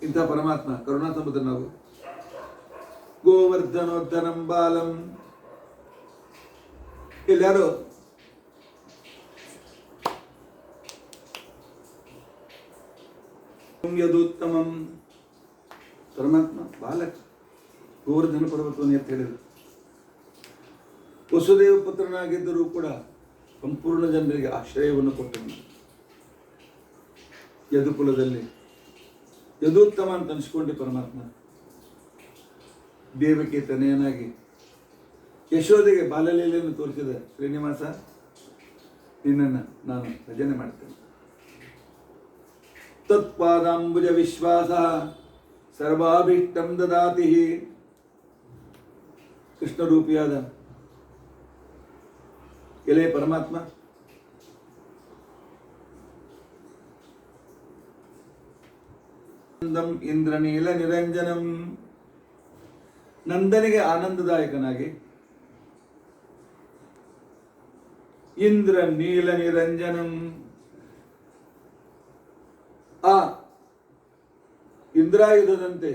ಇಂಥ ಪರಮಾತ್ಮ ಕರುಣಾ ಸಮುದ್ರನಾಗು. ಗೋವರ್ಧನೋದ್ಧರಂ ಬಾಲಂ. ಇಲ್ಲಾರು ಯದುತ್ತಮಂ. ಪರಮಾತ್ಮ ಬಾಲಕ ಗೋವರ್ಧನ ಪರ್ವತವನ್ನು ಎತ್ತಿ ಹೇಳಿದರು. ವಸುದೇವ ಪುತ್ರನಾಗಿದ್ದರೂ ಕೂಡ ಸಂಪೂರ್ಣ ಜನರಿಗೆ ಆಶ್ರಯವನ್ನು ಕೊಟ್ಟನು. ಯದುಕುಲದಲ್ಲಿ ಯದುತ್ತಮ ಅಂತ ಅನಿಸ್ಕೊಂಡೆ ಪರಮಾತ್ಮ. ದೇವಕ್ಕೆ ತನೆಯನಾಗಿ ಯಶೋದೆಗೆ ಬಾಲಲೀಲೆಯನ್ನು ತೋರಿಸಿದ ಶ್ರೀನಿವಾಸ, ನಿನ್ನನ್ನು ನಾನು ಭಜನೆ ಮಾಡ್ತೇನೆ. ತತ್ಪಾದಾಂಬುಜ ವಿಶ್ವಾಸ ಸರ್ವಾಭೀಷ್ಟಂ ದದಾತಿ. ಕೃಷ್ಣರೂಪಿಯಾದ ಎಲೆ ಪರಮಾತ್ಮ, ಇಂದ್ರನೀಲ ನಿರಂಜನಂ. ನಂದನಿಗೆ ಆನಂದದಾಯಕನಾಗಿ ಇಂದ್ರ ನೀಲ ನಿರಂಜನಂ. ಆ ಇಂದ್ರಾಯುಧದಂತೆ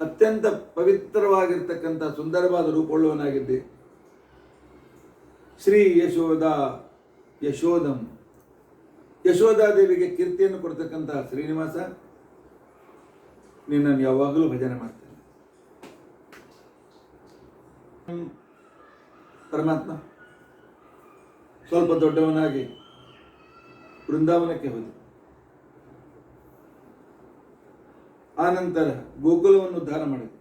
ಅತ್ಯಂತ ಪವಿತ್ರವಾಗಿರ್ತಕ್ಕಂಥ ಸುಂದರವಾದ ರೂಪವುಳ್ಳವನಾಗಿದ್ದೆ. ಶ್ರೀ ಯಶೋದಂ. ಯಶೋಧಾದೇವಿಗೆ ಕೀರ್ತಿಯನ್ನು ಕೊಡ್ತಕ್ಕಂಥ ಶ್ರೀನಿವಾಸ, ನಿನ್ನನ್ನು ಯಾವಾಗಲೂ ಭಜನೆ ಮಾಡ್ತೇನೆ. ಪರಮಾತ್ಮ ಸ್ವಲ್ಪ ದೊಡ್ಡವನಾಗಿ ವೃಂದಾವನಕ್ಕೆ ಹೋದ. ಆನಂತರ ಗೋಕುಲವನ್ನು ಉದ್ಧಾರ ಮಾಡಿದೆ.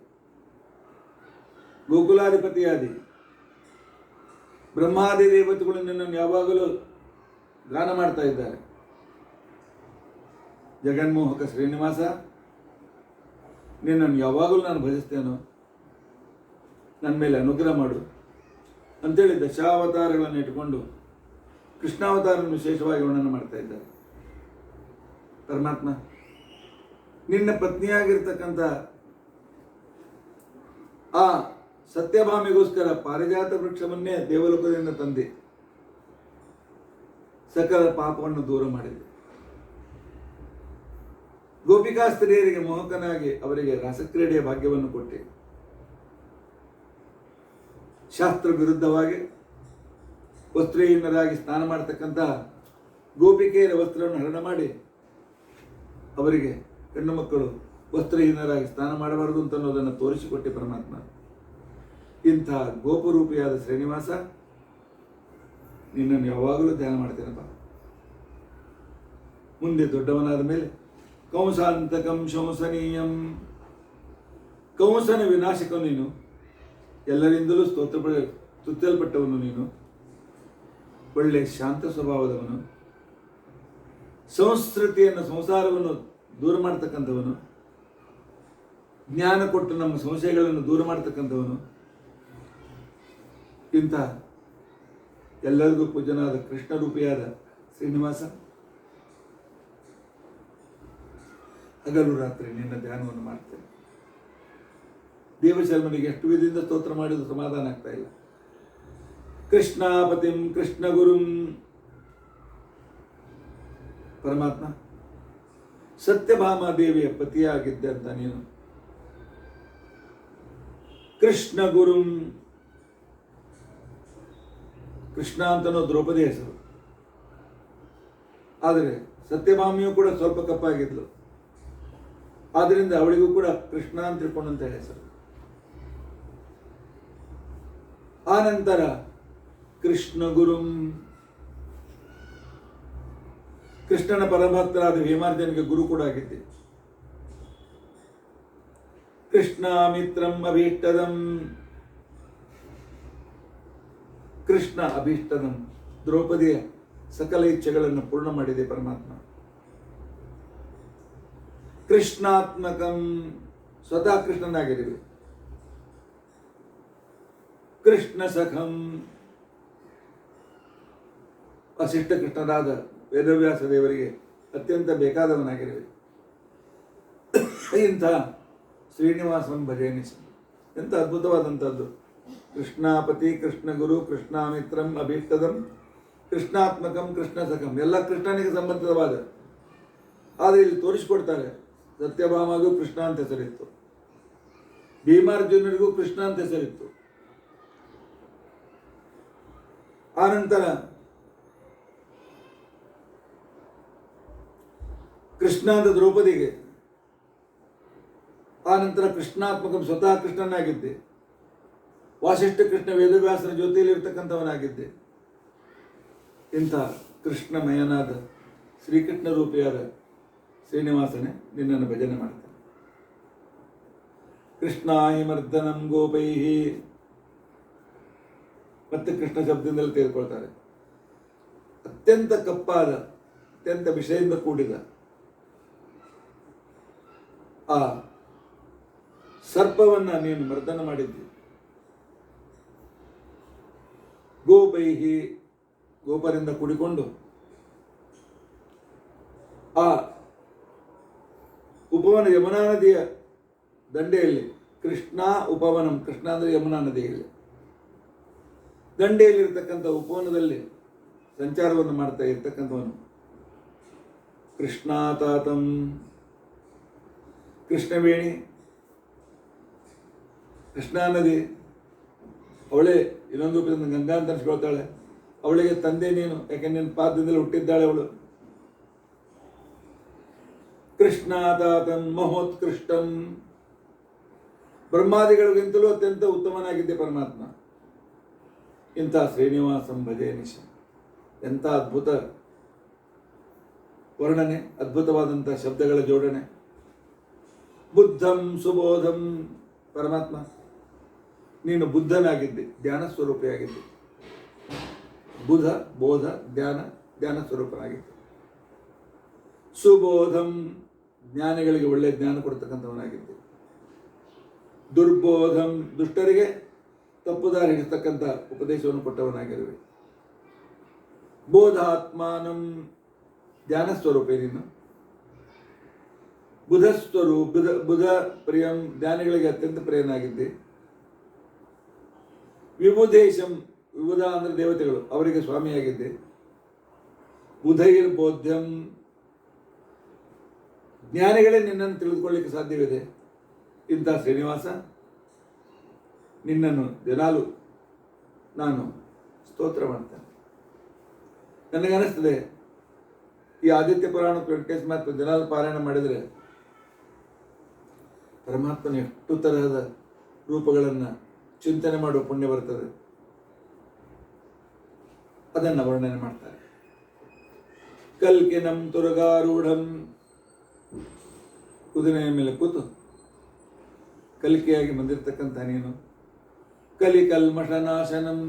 ಗೋಕುಲಾಧಿಪತಿಯಾದಿ ಬ್ರಹ್ಮಾದಿ ದೇವತೆಗಳು ನಿನ್ನನ್ನು ಯಾವಾಗಲೂ ಗಾನ ಮಾಡ್ತಾ ಇದ್ದಾರೆ. ಜಗನ್ಮೋಹಕ ಶ್ರೀನಿವಾಸ, ನಿನ್ನನ್ನು ಯಾವಾಗಲೂ ನಾನು ಭಜಿಸ್ತೇನೋ, ನನ್ನ ಮೇಲೆ ಅನುಗ್ರಹ ಮಾಡು ಅಂತೇಳಿ ದಶಾವತಾರಗಳನ್ನು ಇಟ್ಟುಕೊಂಡು ಕೃಷ್ಣಾವತಾರವನ್ನು ವಿಶೇಷವಾಗಿ ವರ್ಣನೆ ಮಾಡ್ತಾ ಇದ್ದಾರೆ. ಪರಮಾತ್ಮ, ನಿನ್ನ ಪತ್ನಿಯಾಗಿರ್ತಕ್ಕಂಥ ಆ ಸತ್ಯಭಾಮಿಗೋಸ್ಕರ ಪಾರಿಜಾತ ವೃಕ್ಷವನ್ನೇ ದೇವಲೋಕದಿಂದ ತಂದೆ ಸಕಲ ಪಾಪವನ್ನು ದೂರ ಮಾಡಿದೆ. ಗೋಪಿಕಾ ಸ್ತ್ರೀಯರಿಗೆ ಮೋಹಕನಾಗಿ ಅವರಿಗೆ ರಸಕ್ರೀಡೆಯ ಭಾಗ್ಯವನ್ನು ಕೊಟ್ಟೆ. ಶಾಸ್ತ್ರ ವಿರುದ್ಧವಾಗಿ ವಸ್ತ್ರಹೀನರಾಗಿ ಸ್ನಾನ ಮಾಡತಕ್ಕಂಥ ಗೋಪಿಕೆಯರ ವಸ್ತ್ರವನ್ನು ಹರಣ ಮಾಡಿ ಅವರಿಗೆ ಹೆಣ್ಣು ಮಕ್ಕಳು ವಸ್ತ್ರಹೀನರಾಗಿ ಸ್ನಾನ ಮಾಡಬಾರದು ಅಂತ ಅನ್ನೋದನ್ನು ತೋರಿಸಿಕೊಟ್ಟೆ ಪರಮಾತ್ಮ. ಇಂಥ ಗೋಪರೂಪಿಯಾದ ಶ್ರೀನಿವಾಸ, ನಿನ್ನನ್ನು ಯಾವಾಗಲೂ ಧ್ಯಾನ ಮಾಡ್ತೇನಪ್ಪ. ಮುಂದೆ ದೊಡ್ಡವನಾದ ಮೇಲೆ ಕಂಸಾಂತಕಂ ಶಂಸನೀಯಂ. ಕಂಸನ ವಿನಾಶಕ ನೀನು, ಎಲ್ಲರಿಂದಲೂ ಸ್ತುತ್ಯಲ್ಪಟ್ಟವನು ನೀನು, ಒಳ್ಳೆ ಶಾಂತ ಸ್ವಭಾವದವನು, ಸಂಸ್ಕೃತಿಯನ್ನು ಸಂಸಾರವನ್ನು ದೂರ ಮಾಡ್ತಕ್ಕಂಥವನು, ಜ್ಞಾನ ಕೊಟ್ಟು ನಮ್ಮ ಸಂಶಯಗಳನ್ನು ದೂರ ಮಾಡ್ತಕ್ಕಂಥವನು, ಇಂಥ ಎಲ್ಲರಿಗೂ ಪೂಜನಾದ ಕೃಷ್ಣ ರೂಪಿಯಾದ ಶ್ರೀನಿವಾಸ, ಹಗಲು ರಾತ್ರಿ ನಿನ್ನ ಧ್ಯಾನವನ್ನು ಮಾಡ್ತೇನೆ. ದೇವಶರ್ಮನಿಗೆ ಎಷ್ಟು ವಿಧದಿಂದ ಸ್ತೋತ್ರ ಮಾಡಿದ್ರು ಸಮಾಧಾನ ಆಗ್ತಾ ಇಲ್ಲ. ಕೃಷ್ಣಾಪತಿಂ ಕೃಷ್ಣ ಗುರುಂ, ಪರಮಾತ್ಮ ಸತ್ಯಭಾಮ ದೇವಿಯ ಪತಿಯಾಗಿದ್ದೆ ಅಂತ ನೀನು. ಕೃಷ್ಣ ಗುರುಂ, ಕೃಷ್ಣ ಅಂತನೋ ದ್ರೌಪದಿ ಹೆಸರು, ಆದರೆ ಸತ್ಯಭಾಮಿಯೂ ಕೂಡ ಸ್ವಲ್ಪ ಕಪ್ಪಾಗಿದ್ಲು, ಆದ್ದರಿಂದ ಅವಳಿಗೂ ಕೂಡ ಕೃಷ್ಣ ಅಂತ ತಿಳ್ಕೊಂಡಂತ ಹೆಸರು. ಆನಂತರ ಕೃಷ್ಣ ಗುರುಂ, ಕೃಷ್ಣನ ಪರಭಕ್ತರಾದ ಹೇಮಾರ್ಜನಿಗೆ ಗುರು ಕೂಡ ಆಗಿದ್ದೆ. ಕೃಷ್ಣ ಮಿತ್ರಂ ಅಭೀಷ್ಟದಂ, ಕೃಷ್ಣ ಅಭೀಷ್ಟದಂ, ದ್ರೌಪದಿಯ ಸಕಲ ಇಚ್ಛೆಗಳನ್ನು ಪೂರ್ಣ ಮಾಡಿದೆ ಪರಮಾತ್ಮ. ಕೃಷ್ಣಾತ್ಮಕಂ, ಸ್ವತಃ ಕೃಷ್ಣನಾಗಿರುವೆ. ಕೃಷ್ಣ ಸಖಂ, ವಸಿಷ್ಠ ಕೃಷ್ಣರಾದ ವೇದವ್ಯಾಸ ದೇವರಿಗೆ ಅತ್ಯಂತ ಬೇಕಾದವನಾಗಿರುವೆ. ಇಂಥ ಶ್ರೀನಿವಾಸಂ ಭಜೇನಿಸ, ಎಂಥ ಅದ್ಭುತವಾದಂಥದ್ದು. ಕೃಷ್ಣಾಪತಿ, ಕೃಷ್ಣ ಗುರು, ಕೃಷ್ಣಾಮಿತ್ರಂ ಅಭೀಷ್ಟದಂ, ಕೃಷ್ಣಾತ್ಮಕಂ, ಕೃಷ್ಣ ಸಖಂ, ಎಲ್ಲ ಕೃಷ್ಣನಿಗೆ ಸಂಬಂಧಿತವಾದ. ಆದರೆ ಇಲ್ಲಿ ತೋರಿಸಿಕೊಡ್ತಾರೆ, ಸತ್ಯಭಾಮಗೂ ಕೃಷ್ಣ ಅಂತ ಹೆಸರಿತ್ತು, ಭೀಮಾರ್ಜುನರಿಗೂ ಕೃಷ್ಣ ಅಂತ ಹೆಸರಿತ್ತು. ಆನಂತರ ಕೃಷ್ಣ ಅಂತ ದ್ರೌಪದಿಗೆ, ಆನಂತರ ಕೃಷ್ಣಾತ್ಮಕಂ, ಸ್ವತಃ ಕೃಷ್ಣನಾಗಿದ್ದೆ. ವಾಸಿಷ್ಠ ಕೃಷ್ಣ ವೇದವ್ಯಾಸನ ಜೊತೆಯಲ್ಲಿ ಇರ್ತಕ್ಕಂಥವನಾಗಿದ್ದೆ. ಇಂಥ ಕೃಷ್ಣಮಯನಾದ ಶ್ರೀಕೃಷ್ಣ ರೂಪಿಯಾದ ಶ್ರೀನಿವಾಸನೇ ನಿನ್ನನ್ನು ಭಜನೆ ಮಾಡ್ತಾನೆ. ಕೃಷ್ಣಾಹಿ ಮರ್ದನಂ ಗೋಪೈಹಿ, ಮತ್ತೆ ಕೃಷ್ಣ ಶಬ್ದದಿಂದಲೇ ತೆಗೆದುಕೊಳ್ತಾರೆ. ಅತ್ಯಂತ ಕಪ್ಪಾದ, ಅತ್ಯಂತ ವಿಷಯದಿಂದ ಕೂಡಿದ ಆ ಸರ್ಪವನ್ನ ನೀನು ಮರ್ದನ ಮಾಡಿದ್ದಿ. ಗೋಪೈಹಿ, ಗೋಪರಿಂದ ಕೂಡಿಕೊಂಡು ಆ ಉಪವನ ಯಮುನಾ ನದಿಯ ದಂಡೆಯಲ್ಲಿ, ಕೃಷ್ಣ ಉಪವನಂ, ಕೃಷ್ಣ ಅಂದರೆ ಯಮುನಾ ನದಿಯಲ್ಲಿ ದಂಡೆಯಲ್ಲಿರ್ತಕ್ಕಂಥ ಉಪವನದಲ್ಲಿ ಸಂಚಾರವನ್ನು ಮಾಡ್ತಾ ಇರ್ತಕ್ಕಂಥವನು. ಕೃಷ್ಣಾತಾತಂ, ಕೃಷ್ಣವೇಣಿ, ಕೃಷ್ಣಾ ನದಿ ಅವಳೇ ಇನ್ನೊಂದು ರೂಪದಿಂದ ಗಂಗಾ ಅಂತ ಅನ್ಸ್ಕೊಳ್ತಾಳೆ. ಅವಳಿಗೆ ತಂದೆ ನೀನು, ಯಾಕೆ ನಿನ್ನ ಪಾದದಲ್ಲಿ ಹುಟ್ಟಿದ್ದಾಳೆ ಅವಳು. ಕೃಷ್ಣಾತಾತಂ ಮಹೋತ್ಕೃಷ್ಟಂ, ಬ್ರಹ್ಮಾದಿಗಳಿಗಿಂತಲೂ ಅತ್ಯಂತ ಉತ್ತಮನಾಗಿದ್ದೆ ಪರಮಾತ್ಮ. ಇಂಥ ಶ್ರೀನಿವಾಸಂ ಭಜೇನಿಶ, ಎಂಥ ಅದ್ಭುತ ವರ್ಣನೆ, ಅದ್ಭುತವಾದಂಥ ಶಬ್ದಗಳ ಜೋಡಣೆ. ಬುದ್ಧಂ ಸುಬೋಧಂ, ಪರಮಾತ್ಮ ನೀನು ಬುದ್ಧನಾಗಿದ್ದೆ, ಧ್ಯಾನ ಸ್ವರೂಪಿಯಾಗಿದ್ದೆ. ಬುಧ, ಬೋಧ, ಧ್ಯಾನ, ಧ್ಯಾನ ಸ್ವರೂಪನಾಗಿದ್ದೆ. ಸುಬೋಧಂ, ಜ್ಞಾನಿಗಳಿಗೆ ಒಳ್ಳೆಯ ಜ್ಞಾನ ಕೊಡ್ತಕ್ಕಂಥವನಾಗಿದ್ದೆ. ದುರ್ಬೋಧಂ, ದುಷ್ಟರಿಗೆ ತಪ್ಪುದಾರಿ ಹಿಡಿಸ್ತಕ್ಕಂಥ ಉಪದೇಶವನ್ನು ಕೊಟ್ಟವನಾಗಿರುವೆ. ಬೋಧಾತ್ಮಾನಂ, ಧ್ಯಾನ ಸ್ವರೂಪೇ ನೀನು. ಬುಧ ಪ್ರಿಯಂ, ಜ್ಞಾನಿಗಳಿಗೆ ಅತ್ಯಂತ ಪ್ರಿಯನಾಗಿದ್ದೆ. ವಿಬುಧೇಶಂ, ವಿಬುಧ ಅಂದರೆ ದೇವತೆಗಳು, ಅವರಿಗೆ ಸ್ವಾಮಿಯಾಗಿದ್ದೆ. ಬುಧೈರ್ ಬೋಧ್ಯಂ, ಜ್ಞಾನಿಗಳೇ ನಿನ್ನನ್ನು ತಿಳಿದುಕೊಳ್ಳಿಕ್ಕೆ ಸಾಧ್ಯವಿದೆ. ಇಂಥ ಶ್ರೀನಿವಾಸ, ನಿನ್ನನ್ನು ದಿನಾಲು ನಾನು ಸ್ತೋತ್ರ ಮಾಡ್ತೇನೆ. ನನಗನ್ನಿಸ್ತದೆ, ಈ ಆದಿತ್ಯ ಪುರಾಣ ವೆಂಕಟೇಶ ಮಾತ್ರ ದಿನಾಲು ಪಾರಾಯಣ ಮಾಡಿದರೆ ಪರಮಾತ್ಮನ ಎಷ್ಟು ತರಹದ ರೂಪಗಳನ್ನು ಚಿಂತನೆ ಮಾಡುವ ಪುಣ್ಯ ಬರ್ತದೆ. ಅದನ್ನು ವರ್ಣನೆ ಮಾಡ್ತಾರೆ. ಕಲ್ಕಿನಂ ತುರಗಾರೂಢಂ, ಕುದುರೆಯ ಮೇಲೆ ಕೂತು ಕಲಿಕೆಯಾಗಿ ಬಂದಿರತಕ್ಕಂಥ ನೀನು. ಕಲಿಕಲ್ಮಷನಾಶನಂ,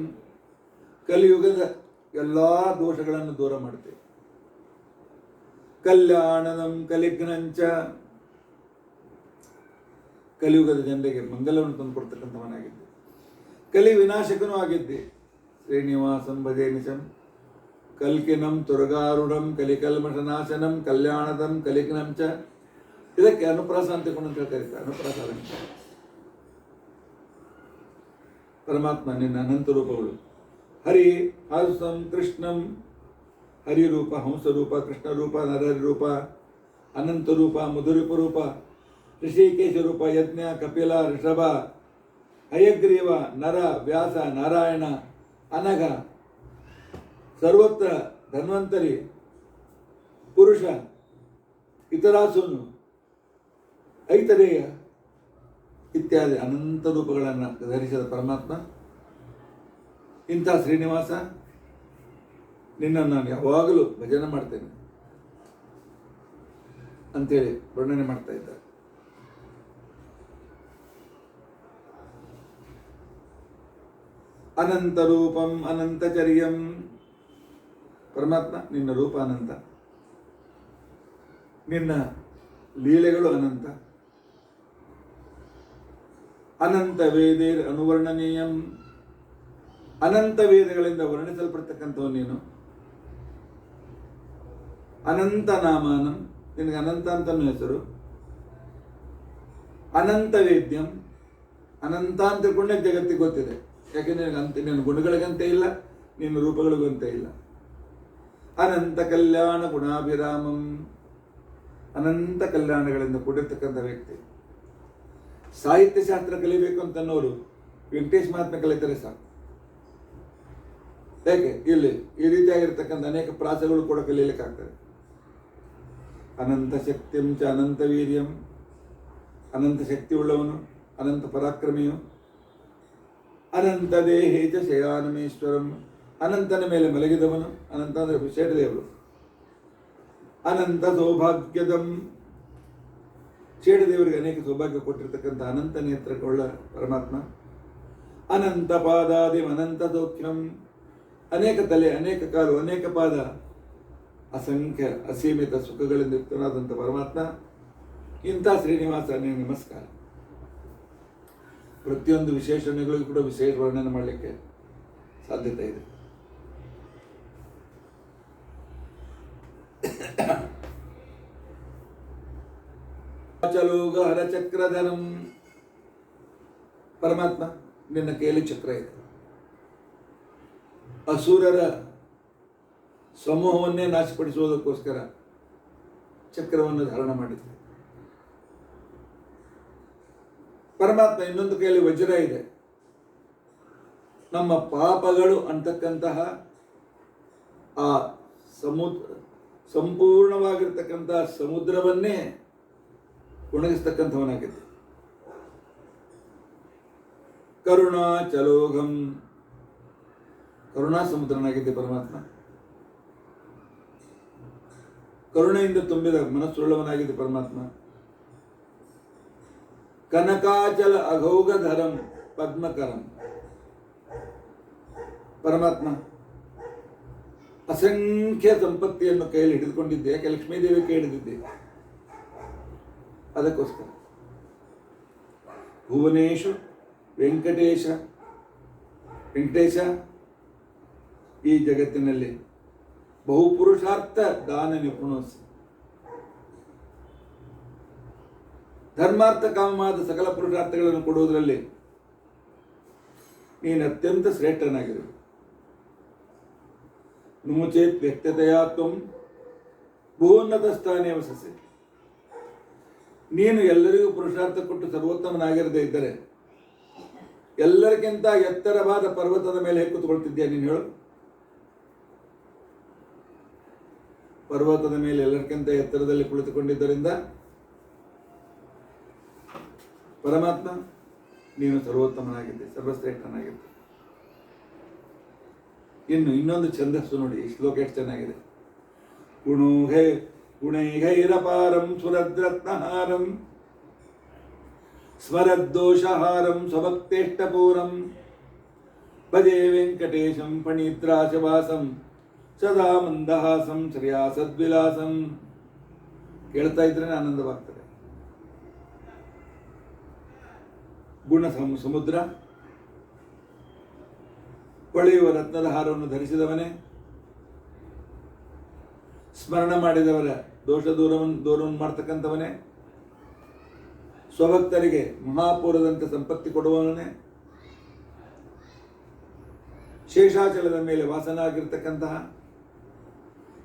ಕಲಿಯುಗದ ಎಲ್ಲ ದೋಷಗಳನ್ನು ದೂರ ಮಾಡ್ತೇವೆ. ಕಲ್ಯಾಣನಂ ಕಲಿಘ್ನಂಚ, ಕಲಿಯುಗದ ಜನರಿಗೆ ಮಂಗಲವನ್ನು ತಂದುಕೊಡ್ತಕ್ಕಂಥವನಾಗಿದ್ದೆ. ಕಲಿ ವಿನಾಶಕನೂ ಆಗಿದ್ದೆ. ಶ್ರೀನಿವಾಸಂ ಭಜೆ ನಿಶಂ ಕಲ್ಕಿನಂ ತುರ್ಗಾರುಢಂ ಕಲಿಕಲ್ಮಷನಾಶನಂ ಕಲ್ಯಾಣದಂ ಕಲಿಕಿನಂ ಚ. ಇದಕ್ಕೆ ಅನುಪ್ರಾಸ ಅಂತ ಕರೀತಾರೆ. ಅನುಪ್ರಾಸ ಅಲಂಕಾರ. ಪರಮಾತ್ಮ ನಿನ್ನ ಅನಂತ ರೂಪಗಳು. ಹರಿ ಹಂಸಂ ಕೃಷ್ಣಂ, ಹರಿ ರೂಪ, ಹಂಸ ರೂಪ, ಕೃಷ್ಣ ರೂಪ, ನರಹರಿ ರೂಪ, ಅನಂತ ರೂಪ, ಮಧುರಿಪ ರೂಪ, ಋಷಿಕೇಶ ರೂಪ, ಯಜ್ಞ, ಕಪಿಲ, ಋಷಭ, ಹಯಗ್ರೀವ, ನರ, ವ್ಯಾಸ, ನಾರಾಯಣ, ಅನಘ, ಸರ್ವತ್ರ ಧನ್ವಂತರಿ, ಪುರುಷ, ಇತರಾಸುನು, ಐತರೇಯ ಇತ್ಯಾದಿ ಅನಂತ ರೂಪಗಳನ್ನು ಧರಿಸಿದ ಪರಮಾತ್ಮ. ಇಂಥ ಶ್ರೀನಿವಾಸ, ನಿನ್ನನ್ನು ನಾನು ಯಾವಾಗಲೂ ಭಜನೆ ಮಾಡ್ತೇನೆ ಅಂತೇಳಿ ವರ್ಣನೆ ಮಾಡ್ತಾ ಇದ್ದಾರೆ. ಅನಂತ ರೂಪಂ ಅನಂತಚರ್ಯಂ. ಪರಮಾತ್ಮ ನಿನ್ನ ರೂಪ ಅನಂತ, ನಿನ್ನ ಲೀಲೆಗಳು ಅನಂತ. ಅನಂತ ವೇದೇರ್ ಅನುವರ್ಣನೀಯಂ, ಅನಂತ ವೇದಗಳಿಂದ ವರ್ಣಿಸಲ್ಪಡ್ತಕ್ಕಂಥವು ನೀನು. ಅನಂತ ನಾಮಾನಂ, ನಿನಗೆ ಅನಂತ ಅಂತನೂ ಹೆಸರು. ಅನಂತ ವೇದ್ಯಂ, ಅನಂತ ಅಂತ ತಿಳ್ಕೊಂಡೆ ಜಗತ್ತಿಗೆ ಗೊತ್ತಿದೆ. ಯಾಕೆ ನಿನ್ನ ಗುಣಗಳಿಗಂತೆ ಇಲ್ಲ, ನಿನ್ನ ರೂಪಗಳಿಗಂತೆ ಇಲ್ಲ. ಅನಂತ ಕಲ್ಯಾಣ ಗುಣಾಭಿರಾಮಂ, ಅನಂತ ಕಲ್ಯಾಣಗಳಿಂದ ಕೂಡಿರ್ತಕ್ಕಂಥ ವ್ಯಕ್ತಿ. ಸಾಹಿತ್ಯ ಶಾಸ್ತ್ರ ಕಲಿಬೇಕು ಅಂತನ್ನೋರು ವೆಂಕಟೇಶ್ ಮಹಾತ್ಮೆ ಕಲಿತಾರೆ ಸಾಕು. ಯಾಕೆ ಇಲ್ಲಿ ಈ ರೀತಿಯಾಗಿರ್ತಕ್ಕಂಥ ಅನೇಕ ಪ್ರಾಸಗಳು ಕೂಡ ಕಲೀಲಿಕ್ಕಾಗ್ತದೆ. ಅನಂತ ಶಕ್ತಿಂ ಚ ಅನಂತ ವೀರ್ಯಂ, ಅನಂತ ಶಕ್ತಿ ಉಳ್ಳವನು, ಅನಂತ ಪರಾಕ್ರಮಿಯು. ಅನಂತ ದೇಹೇ ಚ ಶಯಾನಮೇಶ್ವರಂ, ಅನಂತನ ಮೇಲೆ ಮಲಗಿದವನು. ಅನಂತ ಅಂದರೆ ವಿಶೇಷ ದೇವರು. ಅನಂತ ಸೌಭಾಗ್ಯದಂ, ಶೇಡ ದೇವರಿಗೆ ಅನೇಕ ಸೌಭಾಗ್ಯ ಕೊಟ್ಟಿರ್ತಕ್ಕಂಥ ಅನಂತ ನೇತ್ರವುಳ್ಳ ಪರಮಾತ್ಮ. ಅನಂತ ಪಾದಾದಿ ಅನಂತ ಸೌಖ್ಯಂ, ಅನೇಕ ತಲೆ, ಅನೇಕ ಕಾಲು, ಅನೇಕ ಪಾದ, ಅಸಂಖ್ಯ ಅಸೀಮಿತ ಸುಖಗಳಿಂದ ಯುಕ್ತನಾದಂಥ ಪರಮಾತ್ಮ. ಇಂಥ ಶ್ರೀನಿವಾಸ ನಿನಗೆ ನಮಸ್ಕಾರ. ಪ್ರತಿಯೊಂದು ವಿಶೇಷಣಗಳಿಗೂ ಕೂಡ ವಿಶೇಷ ವರ್ಣನೆ ಮಾಡಲಿಕ್ಕೆ ಸಾಧ್ಯತೆ ಇದೆ. ಚಲೋಗ ಹರ ಚಕ್ರಧರಂ. ಪರಮಾತ್ಮ ನಿನ್ನ ಕೈಯಲ್ಲಿ ಚಕ್ರ ಇದೆ. ಅಸುರರ ಸಮೂಹವನ್ನೇ ನಾಶಪಡಿಸುವುದಕ್ಕೋಸ್ಕರ ಚಕ್ರವನ್ನು ಧಾರಣ ಮಾಡಿದೆ. ಪರಮಾತ್ಮ ಇನ್ನೊಂದು ಕೈಯಲ್ಲಿ ವಜ್ರ ಇದೆ. ನಮ್ಮ ಪಾಪಗಳು ಅಂತಕ್ಕಂತಹ ಆ ಸಂಪೂರ್ಣವಾಗಿರ್ತಕ್ಕಂತಹ ಸಮುದ್ರವನ್ನೇ ಒಣಗಿಸ್ತಕ್ಕಂಥವನಾಗಿದ್ದೆ. ಕರುಣಾ ಚಲೋಘಂ, ಕರುಣಾ ಸಮುದ್ರನಾಗಿದ್ದೆ ಪರಮಾತ್ಮ. ಕರುಣೆಯಿಂದ ತುಂಬಿದ ಮನಸ್ಸುಳ್ಳವನಾಗಿದ್ದೆ ಪರಮಾತ್ಮ. ಕನಕಾಚಲ ಅಘೌಘಧರಂ ಪದ್ಮಕರಂ. ಪರಮಾತ್ಮ ಅಸಂಖ್ಯ ಸಂಪತ್ತಿಯನ್ನು ಕೈಯಲ್ಲಿ ಹಿಡಿದುಕೊಂಡಿದ್ದೆ. ಯಾಕೆ ಲಕ್ಷ್ಮೀದೇವಿ ಕೈ ಹಿಡಿದಿದ್ದೆ. ಅದಕ್ಕೋಸ್ಕರ ಭುವನೇಶು ವೆಂಕಟೇಶ, ವೆಂಕಟೇಶ ಈ ಜಗತ್ತಿನಲ್ಲಿ ಬಹುಪುರುಷಾರ್ಥ ದಾನ ನಿಪುಣೋಸಿ. ಧರ್ಮಾರ್ಥ ಕಾಮವಾದ ಸಕಲ ಪುರುಷಾರ್ಥಗಳನ್ನು ಕೊಡುವುದರಲ್ಲಿ ನೀನು ಅತ್ಯಂತ ಶ್ರೇಷ್ಠನಾಗಿರು. ನುಮುಚೇತ್ ವ್ಯಕ್ತತೆಯ ತ್ವಂ ಭೂನ್ನತ ಸ್ಥಾನೇ ವಸಸಿ. ನೀನು ಎಲ್ಲರಿಗೂ ಪುರುಷಾರ್ಥ ಕೊಟ್ಟು ಸರ್ವೋತ್ತಮನಾಗಿರದೇ ಇದ್ದರೆ ಎಲ್ಲರಿಗಿಂತ ಎತ್ತರವಾದ ಪರ್ವತದ ಮೇಲೆ ಹೇಗೆ ಕೂತ್ಕೊಳ್ತಿದ್ಯಾ ನೀನು ಹೇಳು. ಪರ್ವತದ ಮೇಲೆ ಎಲ್ಲರಿಗಿಂತ ಎತ್ತರದಲ್ಲಿ ಕುಳಿತುಕೊಂಡಿದ್ದರಿಂದ ಪರಮಾತ್ಮ ನೀನು ಸರ್ವೋತ್ತಮನಾಗಿದ್ದೆ, ಸರ್ವಶ್ರೇಷ್ಠನಾಗಿದ್ದೆ. ಇನ್ನೊಂದು ಛಂದಸ್ಸು ನೋಡಿ, ಈ ಶ್ಲೋಕ ಎಷ್ಟು ಚೆನ್ನಾಗಿದೆ. ಗುಣೈಘೈರಪಾರಂ ಸುರದ್ರತ್ನಹಾರಂ ಸ್ಮರದ್ದೋಷಹಾರಂ ಸ್ವಭಕ್ತೇಷ್ಟಪೂರಂ ಭಜೆ ವೆಂಕಟೇಶಂ ಫಣಿದ್ರಾಶವಾಸಂ ಸದಾ ಮಂದಹಾಸಂ ಶ್ರೇಯಾ ಸದ್ವಿಲಾಸಂ. ಕೇಳ್ತಾ ಇದ್ರೆ ಆನಂದವಾಗ್ತದೆ. ಗುಣ ಸಮುದ್ರ, ಹೊಳೆಯುವ ರತ್ನದ ಹಾರವನ್ನು ಧರಿಸಿದವನೇ, ಸ್ಮರಣ ಮಾಡಿದವರ ದೋಷ ದೂರವನ್ನು ಮಾಡ್ತಕ್ಕಂಥವನೇ, ಸ್ವಭಕ್ತರಿಗೆ ಮಹಾಪೂರದಂತೆ ಸಂಪತ್ತಿ ಕೊಡುವವನೇ, ಶೇಷಾಚಲದ ಮೇಲೆ ವಾಸನಾಗಿರ್ತಕ್ಕಂತಹ,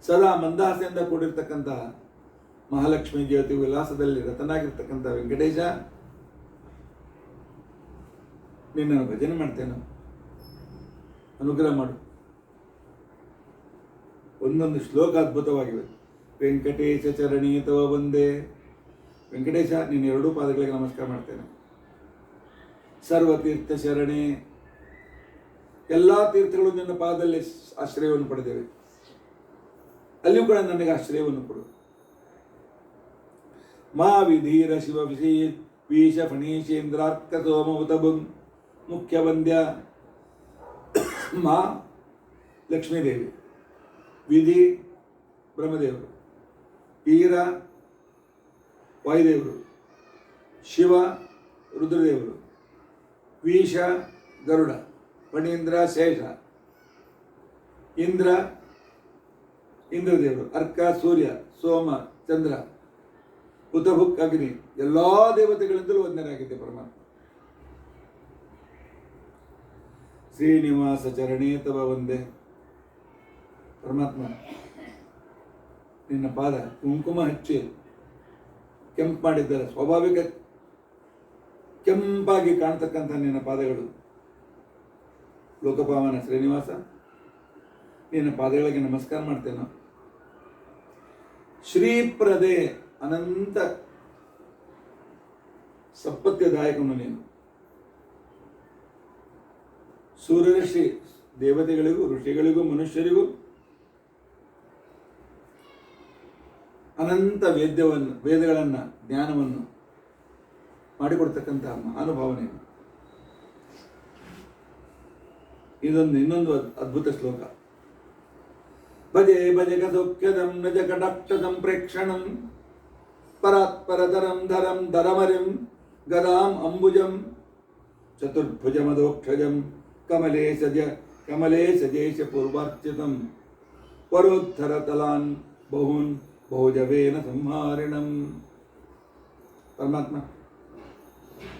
ಸದಾ ಮಂದಹಾಸೆಯಿಂದ ಕೂಡಿರ್ತಕ್ಕಂತಹ, ಮಹಾಲಕ್ಷ್ಮಿ ಜ್ಯೋತಿ ವಿಲಾಸದಲ್ಲಿ ರತನಾಗಿರ್ತಕ್ಕಂಥ ವೆಂಕಟೇಶ, ನಿನ್ನನ್ನು ಭಜನೆ ಮಾಡ್ತೇನೆ, ಅನುಗ್ರಹ ಮಾಡು. ಒಂದೊಂದು ಶ್ಲೋಕ ಅದ್ಭುತವಾಗಿವೆ. ವೆಂಕಟೇಶ ಚರಣಿ ತವ ಬಂದೆ. ವೆಂಕಟೇಶ, ನಿನ್ನ ಎರಡೂ ಪಾದಗಳಿಗೆ ನಮಸ್ಕಾರ ಮಾಡ್ತೇನೆ. ಸರ್ವತೀರ್ಥ ಶರಣೆ, ಎಲ್ಲ ತೀರ್ಥಗಳು ನಿನ್ನ ಪಾದದಲ್ಲಿ ಆಶ್ರಯವನ್ನು ಪಡೆದೇವೆ, ಅಲ್ಲಿಯೂ ಕೂಡ ನನಗೆ ಆಶ್ರಯವನ್ನು ಕೊಡು. ಮಾ ವಿಧೀರ ಶಿವ ವೀಶ ಫಣೀಶೇಂದ್ರಾರ್ಕ ಸೋಮವತಭುಂ ಮುಖ್ಯ ವಂದ್ಯ. ಮಾ ಲಕ್ಷ್ಮೀದೇವಿ, ವಿಧಿ ಬ್ರಹ್ಮದೇವರು, ವೀರ ವಾಯುದೇವರು, ಶಿವ ರುದ್ರದೇವರು, ವೀಶ ಗರುಡ, ಫಣೀಂದ್ರ ಶೇಷ, ಇಂದ್ರ ಇಂದ್ರದೇವರು, ಅರ್ಕ ಸೂರ್ಯ, ಸೋಮ ಚಂದ್ರ, ಹುತಭುಕ್ ಅಗ್ನಿ, ಎಲ್ಲ ದೇವತೆಗಳಿಂದಲೂ ವಂದನೆಯಾಗಿದೆ ಪರಮಾತ್ಮ. ಶ್ರೀನಿವಾಸ ಚರಣೇ ತವ ಒಂದೇ. ಪರಮಾತ್ಮ, ನಿನ್ನ ಪಾದ ಕುಂಕುಮ ಹಚ್ಚಿ ಕೆಂಪು ಮಾಡಿದ್ದಾರೆ, ಸ್ವಾಭಾವಿಕ ಕೆಂಪಾಗಿ ಕಾಣ್ತಕ್ಕಂಥ ನಿನ್ನ ಪಾದಗಳು. ಲೋಕಪಾವನ ಶ್ರೀನಿವಾಸ, ನಿನ್ನ ಪಾದಗಳಿಗೆ ನಮಸ್ಕಾರ ಮಾಡ್ತೇನೆ. ಶ್ರೀಪ್ರದೆ, ಅನಂತ ಸಂಪತ್ಯದಾಯಕನು ನೀನು. ಸೂರ್ಯಋಷಿ ದೇವತೆಗಳಿಗೂ, ಋಷಿಗಳಿಗೂ, ಮನುಷ್ಯರಿಗೂ ಅನಂತ ವೇದಗಳನ್ನು ಜ್ಞಾನವನ್ನು ಮಾಡಿಕೊಡ್ತಕ್ಕಂತಹ ಮಹಾನುಭಾವನೆ. ಇನ್ನೊಂದು ಅದ್ಭುತ ಶ್ಲೋಕ. ಭಜೆ ಭಜಕ ಸೌಖ್ಯದಂ ನಜ ಕಟಾಕ್ಷ ಸಂಪ್ರೇಕ್ಷಣಂ ಪರಾತ್ಪರತರಂ ಧರಂ ಧರಮರಿಂ ಗದಾಂ ಅಂಬುಜಂ ಚತುರ್ಭುಜಮದೋಕ್ಷಜಂ ಕಮಲೇ ಸಜೇಶ ಪೂರ್ವಾರ್ಚಿತಂ ಪರೋತ್ಥರ ತಲಾನ್ ಬಹೂನ್ ಬಹುಜವೇನ ಸಂಹಾರಿಣಂ. ಪರಮಾತ್ಮ,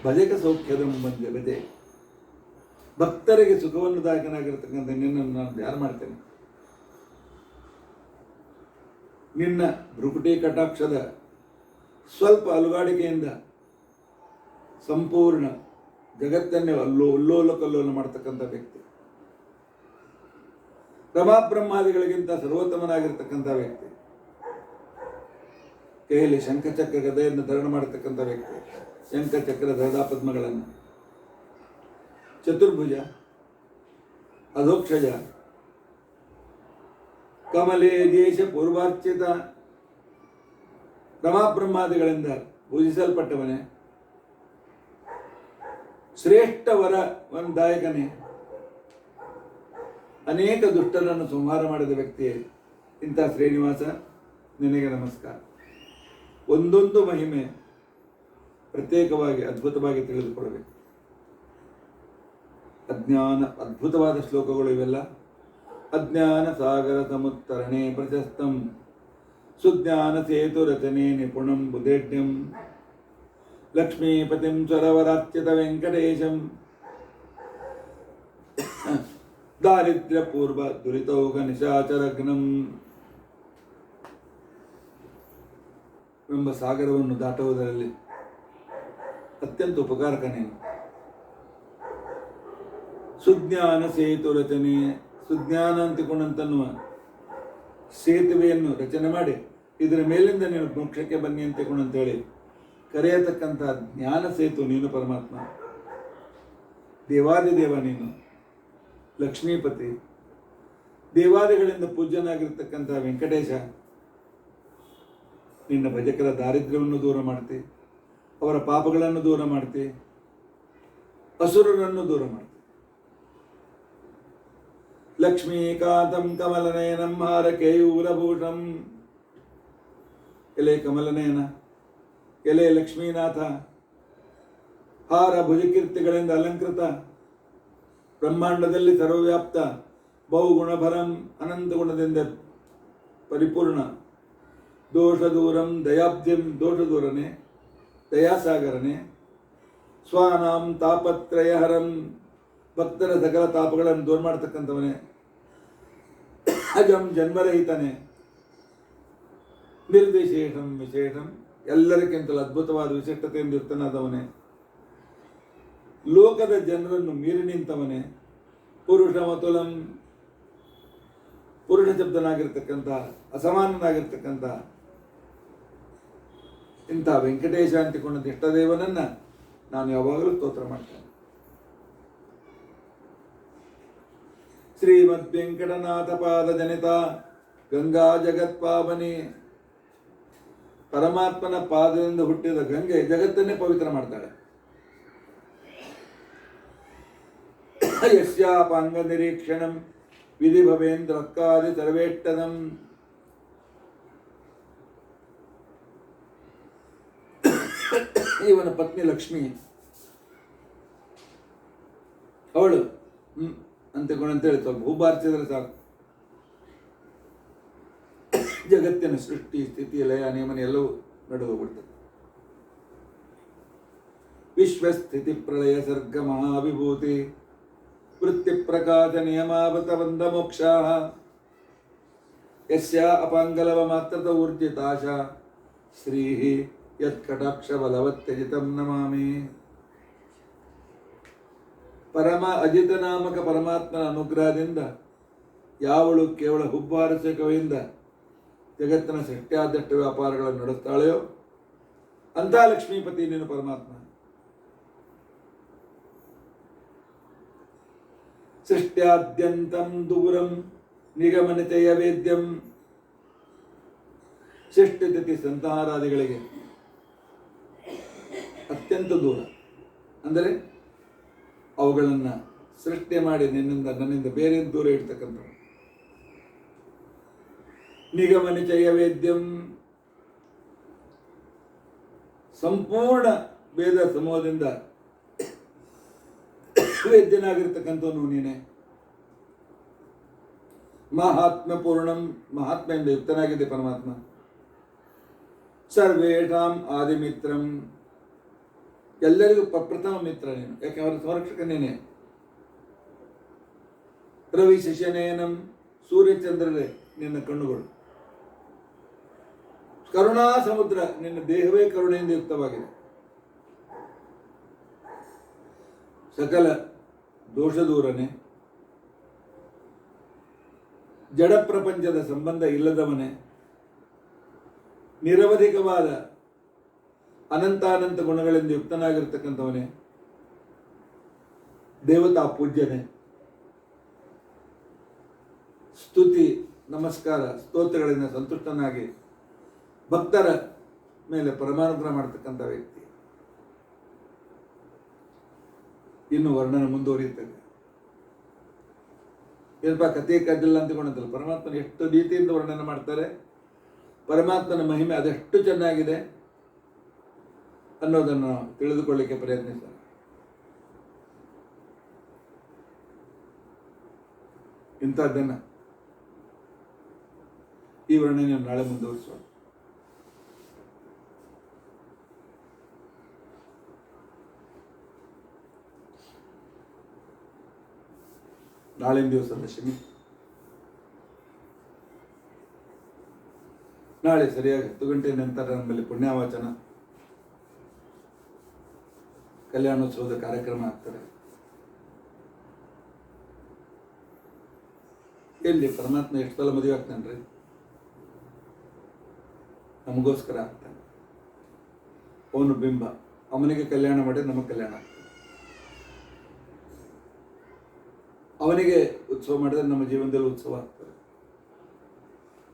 ಭಜಕ ಸೌಖ್ಯದಂ ಬಂದೆ ಭಜೆ, ಭಕ್ತರಿಗೆ ಸುಖವನ್ನು ದಾಯಕನಾಗಿರ್ತಕ್ಕಂಥ ನಿನ್ನನ್ನು ನಾನು ಧ್ಯಾನ ಮಾಡ್ತೇನೆ. ನಿನ್ನ ಭ್ರುಕುಟಿ ಕಟಾಕ್ಷದ ಸ್ವಲ್ಪ ಅಲುಗಾಡಿಕೆಯಿಂದ ಸಂಪೂರ್ಣ ಜಗತ್ತನ್ನೇ ಉಲ್ಲೋಲ ಕಲ್ಲೋಲ ಮಾಡ್ತಕ್ಕಂಥ ವ್ಯಕ್ತಿ, ರಮಾಬ್ರಹ್ಮಾದಿಗಳಿಗಿಂತ ಸರ್ವೋತ್ತಮನಾಗಿರ್ತಕ್ಕಂಥ ವ್ಯಕ್ತಿ, ಕೈಯಲ್ಲಿ ಶಂಖಚಕ್ರ ಗದೆಯನ್ನು ಧಾರಣ ಮಾಡತಕ್ಕಂಥ ವ್ಯಕ್ತಿ, ಶಂಖಚಕ್ರ ಗದಾ ಪದ್ಮಗಳನ್ನು, ಚತುರ್ಭುಜ, ಅಧೋಕ್ಷಜ, ಕಮಲೇ ದೇಶ ಪೂರ್ವಾರ್ಚಿತ, ರಮಾಬ್ರಹ್ಮಾದಿಗಳಿಂದ ಪೂಜಿಸಲ್ಪಟ್ಟವನೇ, ಶ್ರೇಷ್ಠ ವರದಾಯಕನೇ, ಅನೇಕ ದುಷ್ಟರನ್ನು ಸಂಹಾರ ಮಾಡಿದ ವ್ಯಕ್ತಿಯೇ ಇಂಥ ಶ್ರೀನಿವಾಸ, ನಿನಗೆ ನಮಸ್ಕಾರ. ಒಂದೊಂದು ಮಹಿಮೆ ಪ್ರತ್ಯೇಕವಾಗಿ ಅದ್ಭುತವಾಗಿ ತಿಳಿದುಕೊಳ್ಳಬೇಕು. ಅದ್ಭುತವಾದ ಶ್ಲೋಕಗಳು ಇವೆಲ್ಲ. ಅಜ್ಞಾನ ಸಾಗರ ಸಮುತ್ತರಣೆ ಪ್ರಶಸ್ತಂ ಸುಜ್ಞಾನ ಸೇತು ರಚನೆ ನಿಪುಣಂ ಬುಧೇಢ್ಯಂ ಲಕ್ಷ್ಮೀಪತಿಂ ಸ್ವರವರಾಚ್ಯತ ವೆಂಕಟೇಶಂ ದಾರಿದ್ರ್ಯ ಪೂರ್ವ ದುರಿತೌಘ ನಿಶಾಚರಗ್ನಂ ಎಂಬ ಸಾಗರವನ್ನು ದಾಟುವುದರಲ್ಲಿ ಅತ್ಯಂತ ಉಪಕಾರಕನೇನು. ಸುಜ್ಞಾನ ಸೇತು ರಚನೆ, ಸುಜ್ಞಾನ ಅಂತಿಕೊಂಡಂತನ್ನುವ ಸೇತುವೆಯನ್ನು ರಚನೆ ಮಾಡಿ ಇದರ ಮೇಲಿಂದ ನೀನು ಮೋಕ್ಷಕ್ಕೆ ಬನ್ನಿ ಅಂತಿಕೊಂಡು ಅಂತೇಳಿ ಕರೆಯತಕ್ಕಂಥ ಜ್ಞಾನ ಸೇತು ನೀನು ಪರಮಾತ್ಮ. ದೇವಾದಿದೇವ ನೀನು, ಲಕ್ಷ್ಮೀಪತಿ, ದೇವಾದಿಗಳಿಂದ ಪೂಜ್ಯನಾಗಿರ್ತಕ್ಕಂಥ ವೆಂಕಟೇಶ. ನಿನ್ನ ಭಜಕರ ದಾರಿದ್ರ್ಯವನ್ನು ದೂರ ಮಾಡ್ತಿ, ಅವರ ಪಾಪಗಳನ್ನು ದೂರ ಮಾಡ್ತಿ, ಅಸುರರನ್ನು ದೂರ ಮಾಡ್ತಿ. ಲಕ್ಷ್ಮೀಕಾಂತಂ ಕಮಲನಯನಂ ಹಾರ ಕೇಯೂರಭೂಷಂ. ಎಲೆ ಕಮಲನಯನ, ಎಲೆ ಲಕ್ಷ್ಮೀನಾಥ, ಹಾರ ಭುಜಕೀರ್ತಿಗಳಿಂದ ಅಲಂಕೃತ, ಬ್ರಹ್ಮಾಂಡದಲ್ಲಿ ಸರ್ವವ್ಯಾಪ್ತ ಬಹುಗುಣಭರಂ ಅನಂತ ಗುಣದಿಂದ ಪರಿಪೂರ್ಣ ದೋಷ ದೂರಂ ದಯಾಬ್ಧಿಂ ದೋಷ ದೂರನೆ ದಯಾಸಾಗರನೆ ಸ್ವಾನಾಂ ತಾಪತ್ರಯಹರಂ ಭಕ್ತರ ಸಕಲ ತಾಪಗಳನ್ನು ದೂರ ಮಾಡತಕ್ಕಂಥವನೇ ಅಜಂ ಜನ್ಮರಹಿತನೇ ನಿರ್ವಿಶೇಷಂ ವಿಶೇಷಂ ಎಲ್ಲರಿಗಿಂತಲೂ ಅದ್ಭುತವಾದ ವಿಶಿಷ್ಟತೆಯಿಂದ ಯುಕ್ತನಾದವನೇ ಲೋಕದ ಜನರನ್ನು ಮೀರಿ ನಿಂತವನೇ ಪುರುಷಮತುಲಂ ಪುರುಷ ಶಬ್ದನಾಗಿರ್ತಕ್ಕಂಥ ಅಸಮಾನನಾಗಿರ್ತಕ್ಕಂಥ ಇಂಥ ವೆಂಕಟೇಶ ಅಂತಿಕೊಂಡ ಇಷ್ಟದೇವನನ್ನ ನಾನು ಯಾವಾಗಲೂ ಸ್ತೋತ್ರ ಮಾಡ್ತೇನೆ. ಶ್ರೀಮದ್ ವೆಂಕಟನಾಥ ಪಾದ ಜನಿತ ಗಂಗಾ ಜಗತ್ಪಾವನಿ ಪರಮಾತ್ಮನ ಪಾದದಿಂದ ಹುಟ್ಟಿದ ಗಂಗೆ ಜಗತ್ತನ್ನೇ ಪವಿತ್ರ ಮಾಡ್ತಾಳೆ. ಯಸ್ಯಾಪಾಂಗ ನಿರೀಕ್ಷಣಂ ವಿಧಿ ಭವೇಂದ್ರಕ್ಕಾದಿ ಸರ್ವೇಷ್ಟದಂ ಇವನ ಪತ್ನಿ ಲಕ್ಷ್ಮಿ ಅವಳು ಅಂತೇಳಿ ಸ್ವಲ್ಪ ಭೂಭಾರಿಸಿದ್ರೆ ಸಾಕು ಜಗತ್ತಿನ ಸೃಷ್ಟಿ ಸ್ಥಿತಿ ಲಯ ನಿಯಮನ ಎಲ್ಲವೂ ನಡೆದೋಗ್ಬಿಡ್ತದೆ. ವಿಶ್ವಸ್ಥಿತಿ ಪ್ರಳಯ ಸರ್ಗ ಮಹಾವಿಭೂತಿ ವೃತ್ತಿ ಪ್ರಕಾಶ ನಿಯಮಾವತ ಬಂಧ ಮೋಕ್ಷ ಯಸ್ಯ ಅಪಾಂಗಲವ ಮಾತ್ರತ ಊರ್ಜಿತಾಶ ಶ್ರೀ ಯತ್ಕಟಾಕ್ಷ ಬಲವತ್ಯಜಿತಂ ನಮಾಮಿ. ಪರಮ ಅಜಿತ ನಾಮಕ ಪರಮಾತ್ಮನ ಅನುಗ್ರಹದಿಂದ ಯಾವಳು ಕೇವಲ ಹುಬ್ಬಾರಸಕವೆಯಿಂದ ಜಗತ್ತಿನ ಸೃಷ್ಟ್ಯಾದಷ್ಟು ವ್ಯಾಪಾರಗಳನ್ನು ನಡೆಸ್ತಾಳೆಯೋ ಅಂಥ ಲಕ್ಷ್ಮೀಪತಿ ನೀನು ಪರಮಾತ್ಮ. ಸೃಷ್ಟ್ಯಾದ್ಯಂತಂ ದೂರಂ ನಿಗಮನಿತೆಯ ವೇದ್ಯಂ ಸೃಷ್ಟಿತಿಥಿ ಸಂತಾರಾದಿಗಳಿಗೆ ಅತ್ಯಂತ ದೂರ ಅಂದರೆ ಅವುಗಳನ್ನು ಸೃಷ್ಟಿ ಮಾಡಿ ನನ್ನಿಂದ ಬೇರೆ ದೂರ ಇಡ್ತಕ್ಕಂಥ ನಿಗಮನಿಚಯ ವೇದ್ಯಂ ಸಂಪೂರ್ಣ ವೇದ ಸಮೂಹದಿಂದ ವೇದ್ಯನಾಗಿರ್ತಕ್ಕಂಥವನು ನೀನೆ. ಮಹಾತ್ಮ ಪೂರ್ಣಂ ಮಹಾತ್ಮೆಯಿಂದ ಯುಕ್ತನಾಗಿದೆ ಪರಮಾತ್ಮ. ಸರ್ವೇಷಾಂ ಆದಿಮಿತ್ರಂ ಎಲ್ಲರಿಗೂ ಪ್ರಥಮ ಮಿತ್ರ ನೀನು, ಯಾಕೆ ಅವರ ಸಂರಕ್ಷಕ ನೀನೆ. ರವಿ ಶಶನೇನಂ ಸೂರ್ಯಚಂದ್ರರೇ ನಿನ್ನ ಕಣ್ಣುಗಳು. ಕರುಣಾ ಸಮುದ್ರ ನಿನ್ನ ದೇಹವೇ ಕರುಣೆಯಿಂದ ಯುಕ್ತವಾಗಿದೆ. ಸಕಲ ದೋಷ ದೂರನೆ ಜಡ ಪ್ರಪಂಚದ ಸಂಬಂಧ ಇಲ್ಲದವನೇ ನಿರವಧಿಕವಾದ ಅನಂತಾನಂತ ಗುಣಗಳಿಂದ ಯುಕ್ತನಾಗಿರ್ತಕ್ಕಂಥವನೇ ದೇವತಾ ಪೂಜ್ಯನೇ. ಸ್ತುತಿ ನಮಸ್ಕಾರ ಸ್ತೋತ್ರಗಳಿಂದ ಸಂತುಷ್ಟನಾಗಿ ಭಕ್ತರ ಮೇಲೆ ಪರಮಾನುಗ್ರಹ ಮಾಡತಕ್ಕಂಥ ವ್ಯಕ್ತಿ. ಇನ್ನು ವರ್ಣನೆ ಮುಂದುವರಿಯುತ್ತದೆ. ಏನಪ್ಪ ಕಥೆ ಕದ್ದಿಲ್ಲ ಅಂತಕೊಂಡಂತಲ್ಲ, ಪರಮಾತ್ಮನ ಎಷ್ಟು ರೀತಿಯಿಂದ ವರ್ಣನೆ ಮಾಡ್ತಾರೆ, ಪರಮಾತ್ಮನ ಮಹಿಮೆ ಅದೆಷ್ಟು ಚೆನ್ನಾಗಿದೆ ಅನ್ನೋದನ್ನು ತಿಳಿದುಕೊಳ್ಳಿಕ್ಕೆ ಪ್ರಯತ್ನಿಸ. ಇಂಥದ್ದನ್ನು ಈ ವರ್ಣನೆಯನ್ನು ನಾಳೆ ಮುಂದುವರಿಸೋಣ. ನಾಳಿನ ದಿವಸ ದಶಮಿ. ನಾಳೆ ಸರಿಯಾಗಿ 10 ಗಂಟೆ ನಂತರ ನಮ್ಮಲ್ಲಿ ಪುಣ್ಯವಾಚನ ಕಲ್ಯಾಣೋತ್ಸವದ ಕಾರ್ಯಕ್ರಮ ಆಗ್ತದೆ. ಎಲ್ಲಿ ಪರಮಾತ್ಮ ಎಷ್ಟು ಸಲ ಮದುವೆ ಆಗ್ತಾನ್ರಿ, ನಮಗೋಸ್ಕರ ಆಗ್ತಾನೆ. ಅವನು ಬಿಂಬ, ಅವನಿಗೆ ಕಲ್ಯಾಣ ಮಾಡಿ ನಮಗೆ ಕಲ್ಯಾಣ ಆಗ್ತದೆ. ಅವನಿಗೆ ಉತ್ಸವ ಮಾಡಿದ್ರೆ ನಮ್ಮ ಜೀವನದಲ್ಲಿ ಉತ್ಸವ ಆಗ್ತದೆ.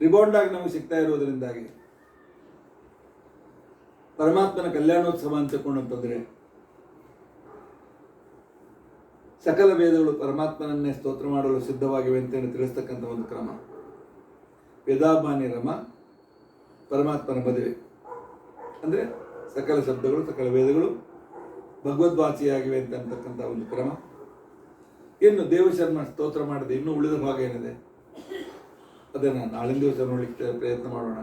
ರಿಬೌಂಡ್ ಆಗಿ ನಮಗೆ ಸಿಗ್ತಾ ಇರೋದರಿಂದಾಗಿ ಪರಮಾತ್ಮನ ಕಲ್ಯಾಣೋತ್ಸವ ಅಂತ ತಗೊಂಡಂತಂದ್ರೆ ಸಕಲ ವೇದಗಳು ಪರಮಾತ್ಮನನ್ನೇ ಸ್ತೋತ್ರ ಮಾಡಲು ಸಿದ್ಧವಾಗಿವೆ ಅಂತೇಳಿ ತಿಳಿಸ್ತಕ್ಕಂಥ ಒಂದು ಕ್ರಮ. ವೇದಾಭಿಮಾನಿ ರಮ ಪರಮಾತ್ಮನ ಮದುವೆ ಅಂದರೆ ಸಕಲ ಶಬ್ದಗಳು ಸಕಲ ವೇದಗಳು ಭಗವದ್ವಾಸಿಯಾಗಿವೆ ಅಂತಕ್ಕಂಥ ಒಂದು ಕ್ರಮ. ಇನ್ನು ದೇವಶರ್ಮ ಸ್ತೋತ್ರ ಮಾಡಿದೆ. ಇನ್ನೂ ಉಳಿದ ಭಾಗ ಏನಿದೆ ಅದನ್ನು ನಾಳಿನ ದಿವಸ ನೋಡಲಿಕ್ಕೆ ಪ್ರಯತ್ನ ಮಾಡೋಣ.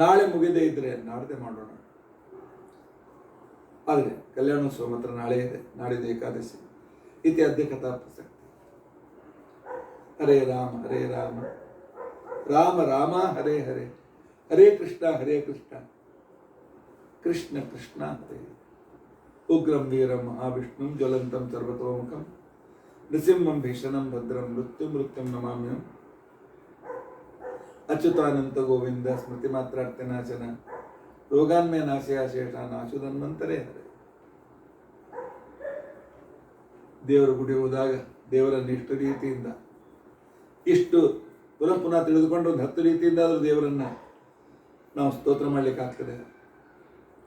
ನಾಳೆ ಮುಗಿದೇ ಇದ್ರೆ ನಾಡ್ದೆ ಮಾಡೋಣ. ಆದರೆ ಕಲ್ಯಾಣೋತ್ಸವ ಮಾತ್ರ ನಾಳೆ ಇದೆ. ನಾಡಿದ್ದು ಏಕಾದಶಿ. ಇತ್ಯಾದಿ ಕಥಾ ಪ್ರಸಕ್ತಿ. ಹರೇ ರಾಮ ಹರೇ ರಾಮ ರಾಮ ರಾಮ ಹರೇ ಹರೇ, ಹರೇ ಕೃಷ್ಣ ಕೃಷ್ಣ ಕೃಷ್ಣ ಹರೇ. ಉಗ್ರಂ ವೀರಂ ಮಹಾವಿಷ್ಣುಂ ಜ್ವಲಂತಂ ಸರ್ವತೋಮುಖಂ ನೃಸಿಂಹಂ ಭೀಷಣಂ ಭದ್ರಂ ಮೃತ್ಯುಂ ನಮಾಮ್ಯಂ. ಅಚ್ಯುತಾನಂತ ಗೋವಿಂದ ಸ್ಮೃತಿ ಮಾತ್ರಾರ್ಥ ನಾಶನ ರೋಗಾನ್ಮಯ ನಾಶಯ ಶೇಷ ನಾಶುಧನ್ವಂತರೇ ಹರೇ. ದೇವರ ಗುಡಿ ಹೋದಾಗ ದೇವರನ್ನು ಇಷ್ಟು ರೀತಿಯಿಂದ, ಇಷ್ಟು ಪುನಃ ತಿಳಿದುಕೊಂಡು ಒಂದು 10 ರೀತಿಯಿಂದ ಆದರೂ ದೇವರನ್ನು ನಾವು ಸ್ತೋತ್ರ ಮಾಡಲಿಕ್ಕೆ ಆಗ್ತದೆ.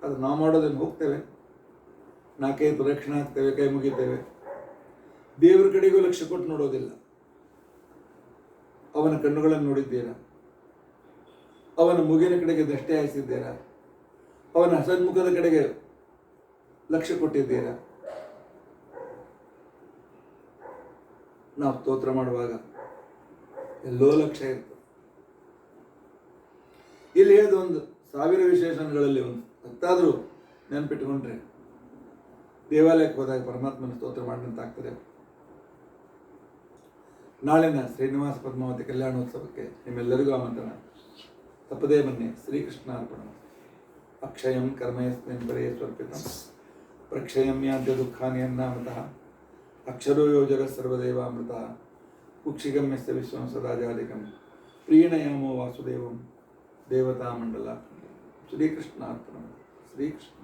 ಅದು ನಾವು ಮಾಡೋದನ್ನು ಹೋಗ್ತೇವೆ, 4-5 ಪ್ರದಕ್ಷಿಣೆ ಹಾಕ್ತೇವೆ, ಕೈ ಮುಗಿತೇವೆ. ದೇವರ ಕಡೆಗೂ ಲಕ್ಷ್ಯ ಕೊಟ್ಟು ನೋಡೋದಿಲ್ಲ. ಅವನ ಕಣ್ಣುಗಳನ್ನು ನೋಡಿದ್ದೀರಾ? ಅವನ ಮುಗಿನ ಕಡೆಗೆ ದೃಷ್ಟಿ ಹಾಯಿಸಿದ್ದೀರಾ? ಅವನ ಹಸನ್ಮುಖದ ಕಡೆಗೆ ಲಕ್ಷ್ಯ ಕೊಟ್ಟಿದ್ದೀರಾ? ನಾವು ಸ್ತೋತ್ರ ಮಾಡುವಾಗ ಎಲ್ಲೋ ಲಕ್ಷ್ಯ ಇರ್ತದೆ. ಇಲ್ಲಿ ಹೇಳಿದ ಒಂದು 1000 ವಿಶೇಷಣಗಳಲ್ಲಿ ಒಂದು 10 ನೆನಪಿಟ್ಟುಕೊಂಡ್ರೆ ದೇವಾಲಯಕ್ಕೆ ಹೋದಾಗ ಪರಮಾತ್ಮನ ಸ್ತೋತ್ರ ಮಾಡಿದಂತಾಗ್ತದೆ. ನಾಳಿನ ಶ್ರೀನಿವಾಸ ಪದ್ಮಾವತಿ ಕಲ್ಯಾಣೋತ್ಸವಕ್ಕೆ ನಿಮ್ಮೆಲ್ಲರಿಗೂ ಆಮಂತ್ರಣ. ತಪ್ಪದೇ ಬನ್ನಿ. ಶ್ರೀಕೃಷ್ಣಾರ್ಪಣ. ಅಕ್ಷಯಂ ಕರ್ಮಯಸ್ಮಿನ್ ಪರೇ ಸ್ವರ್ಪಿತಂ ಪ್ರಕ್ಷಯಂ ಯಾಂತ್ಯ ದುಃಖಾನಿ ಅನ್ನಾಮತಃ ಅಕ್ಷರೋ ಯೋಜಗ ಸರ್ವದೇವಾಮೃತ ಕುಕ್ಷಿಗಮ್ಯಸ್ಯ ವಿಶ್ವಂ ಸದಾಜಾದಿಕಂ ಪ್ರೀಣಯಾಮೋ ವಾಸುದೇವಂ ದೇವತಾ ಮಂಡಲ. ಶ್ರೀಕೃಷ್ಣಾರ್ಪಣ. ಶ್ರೀಕೃಷ್ಣ.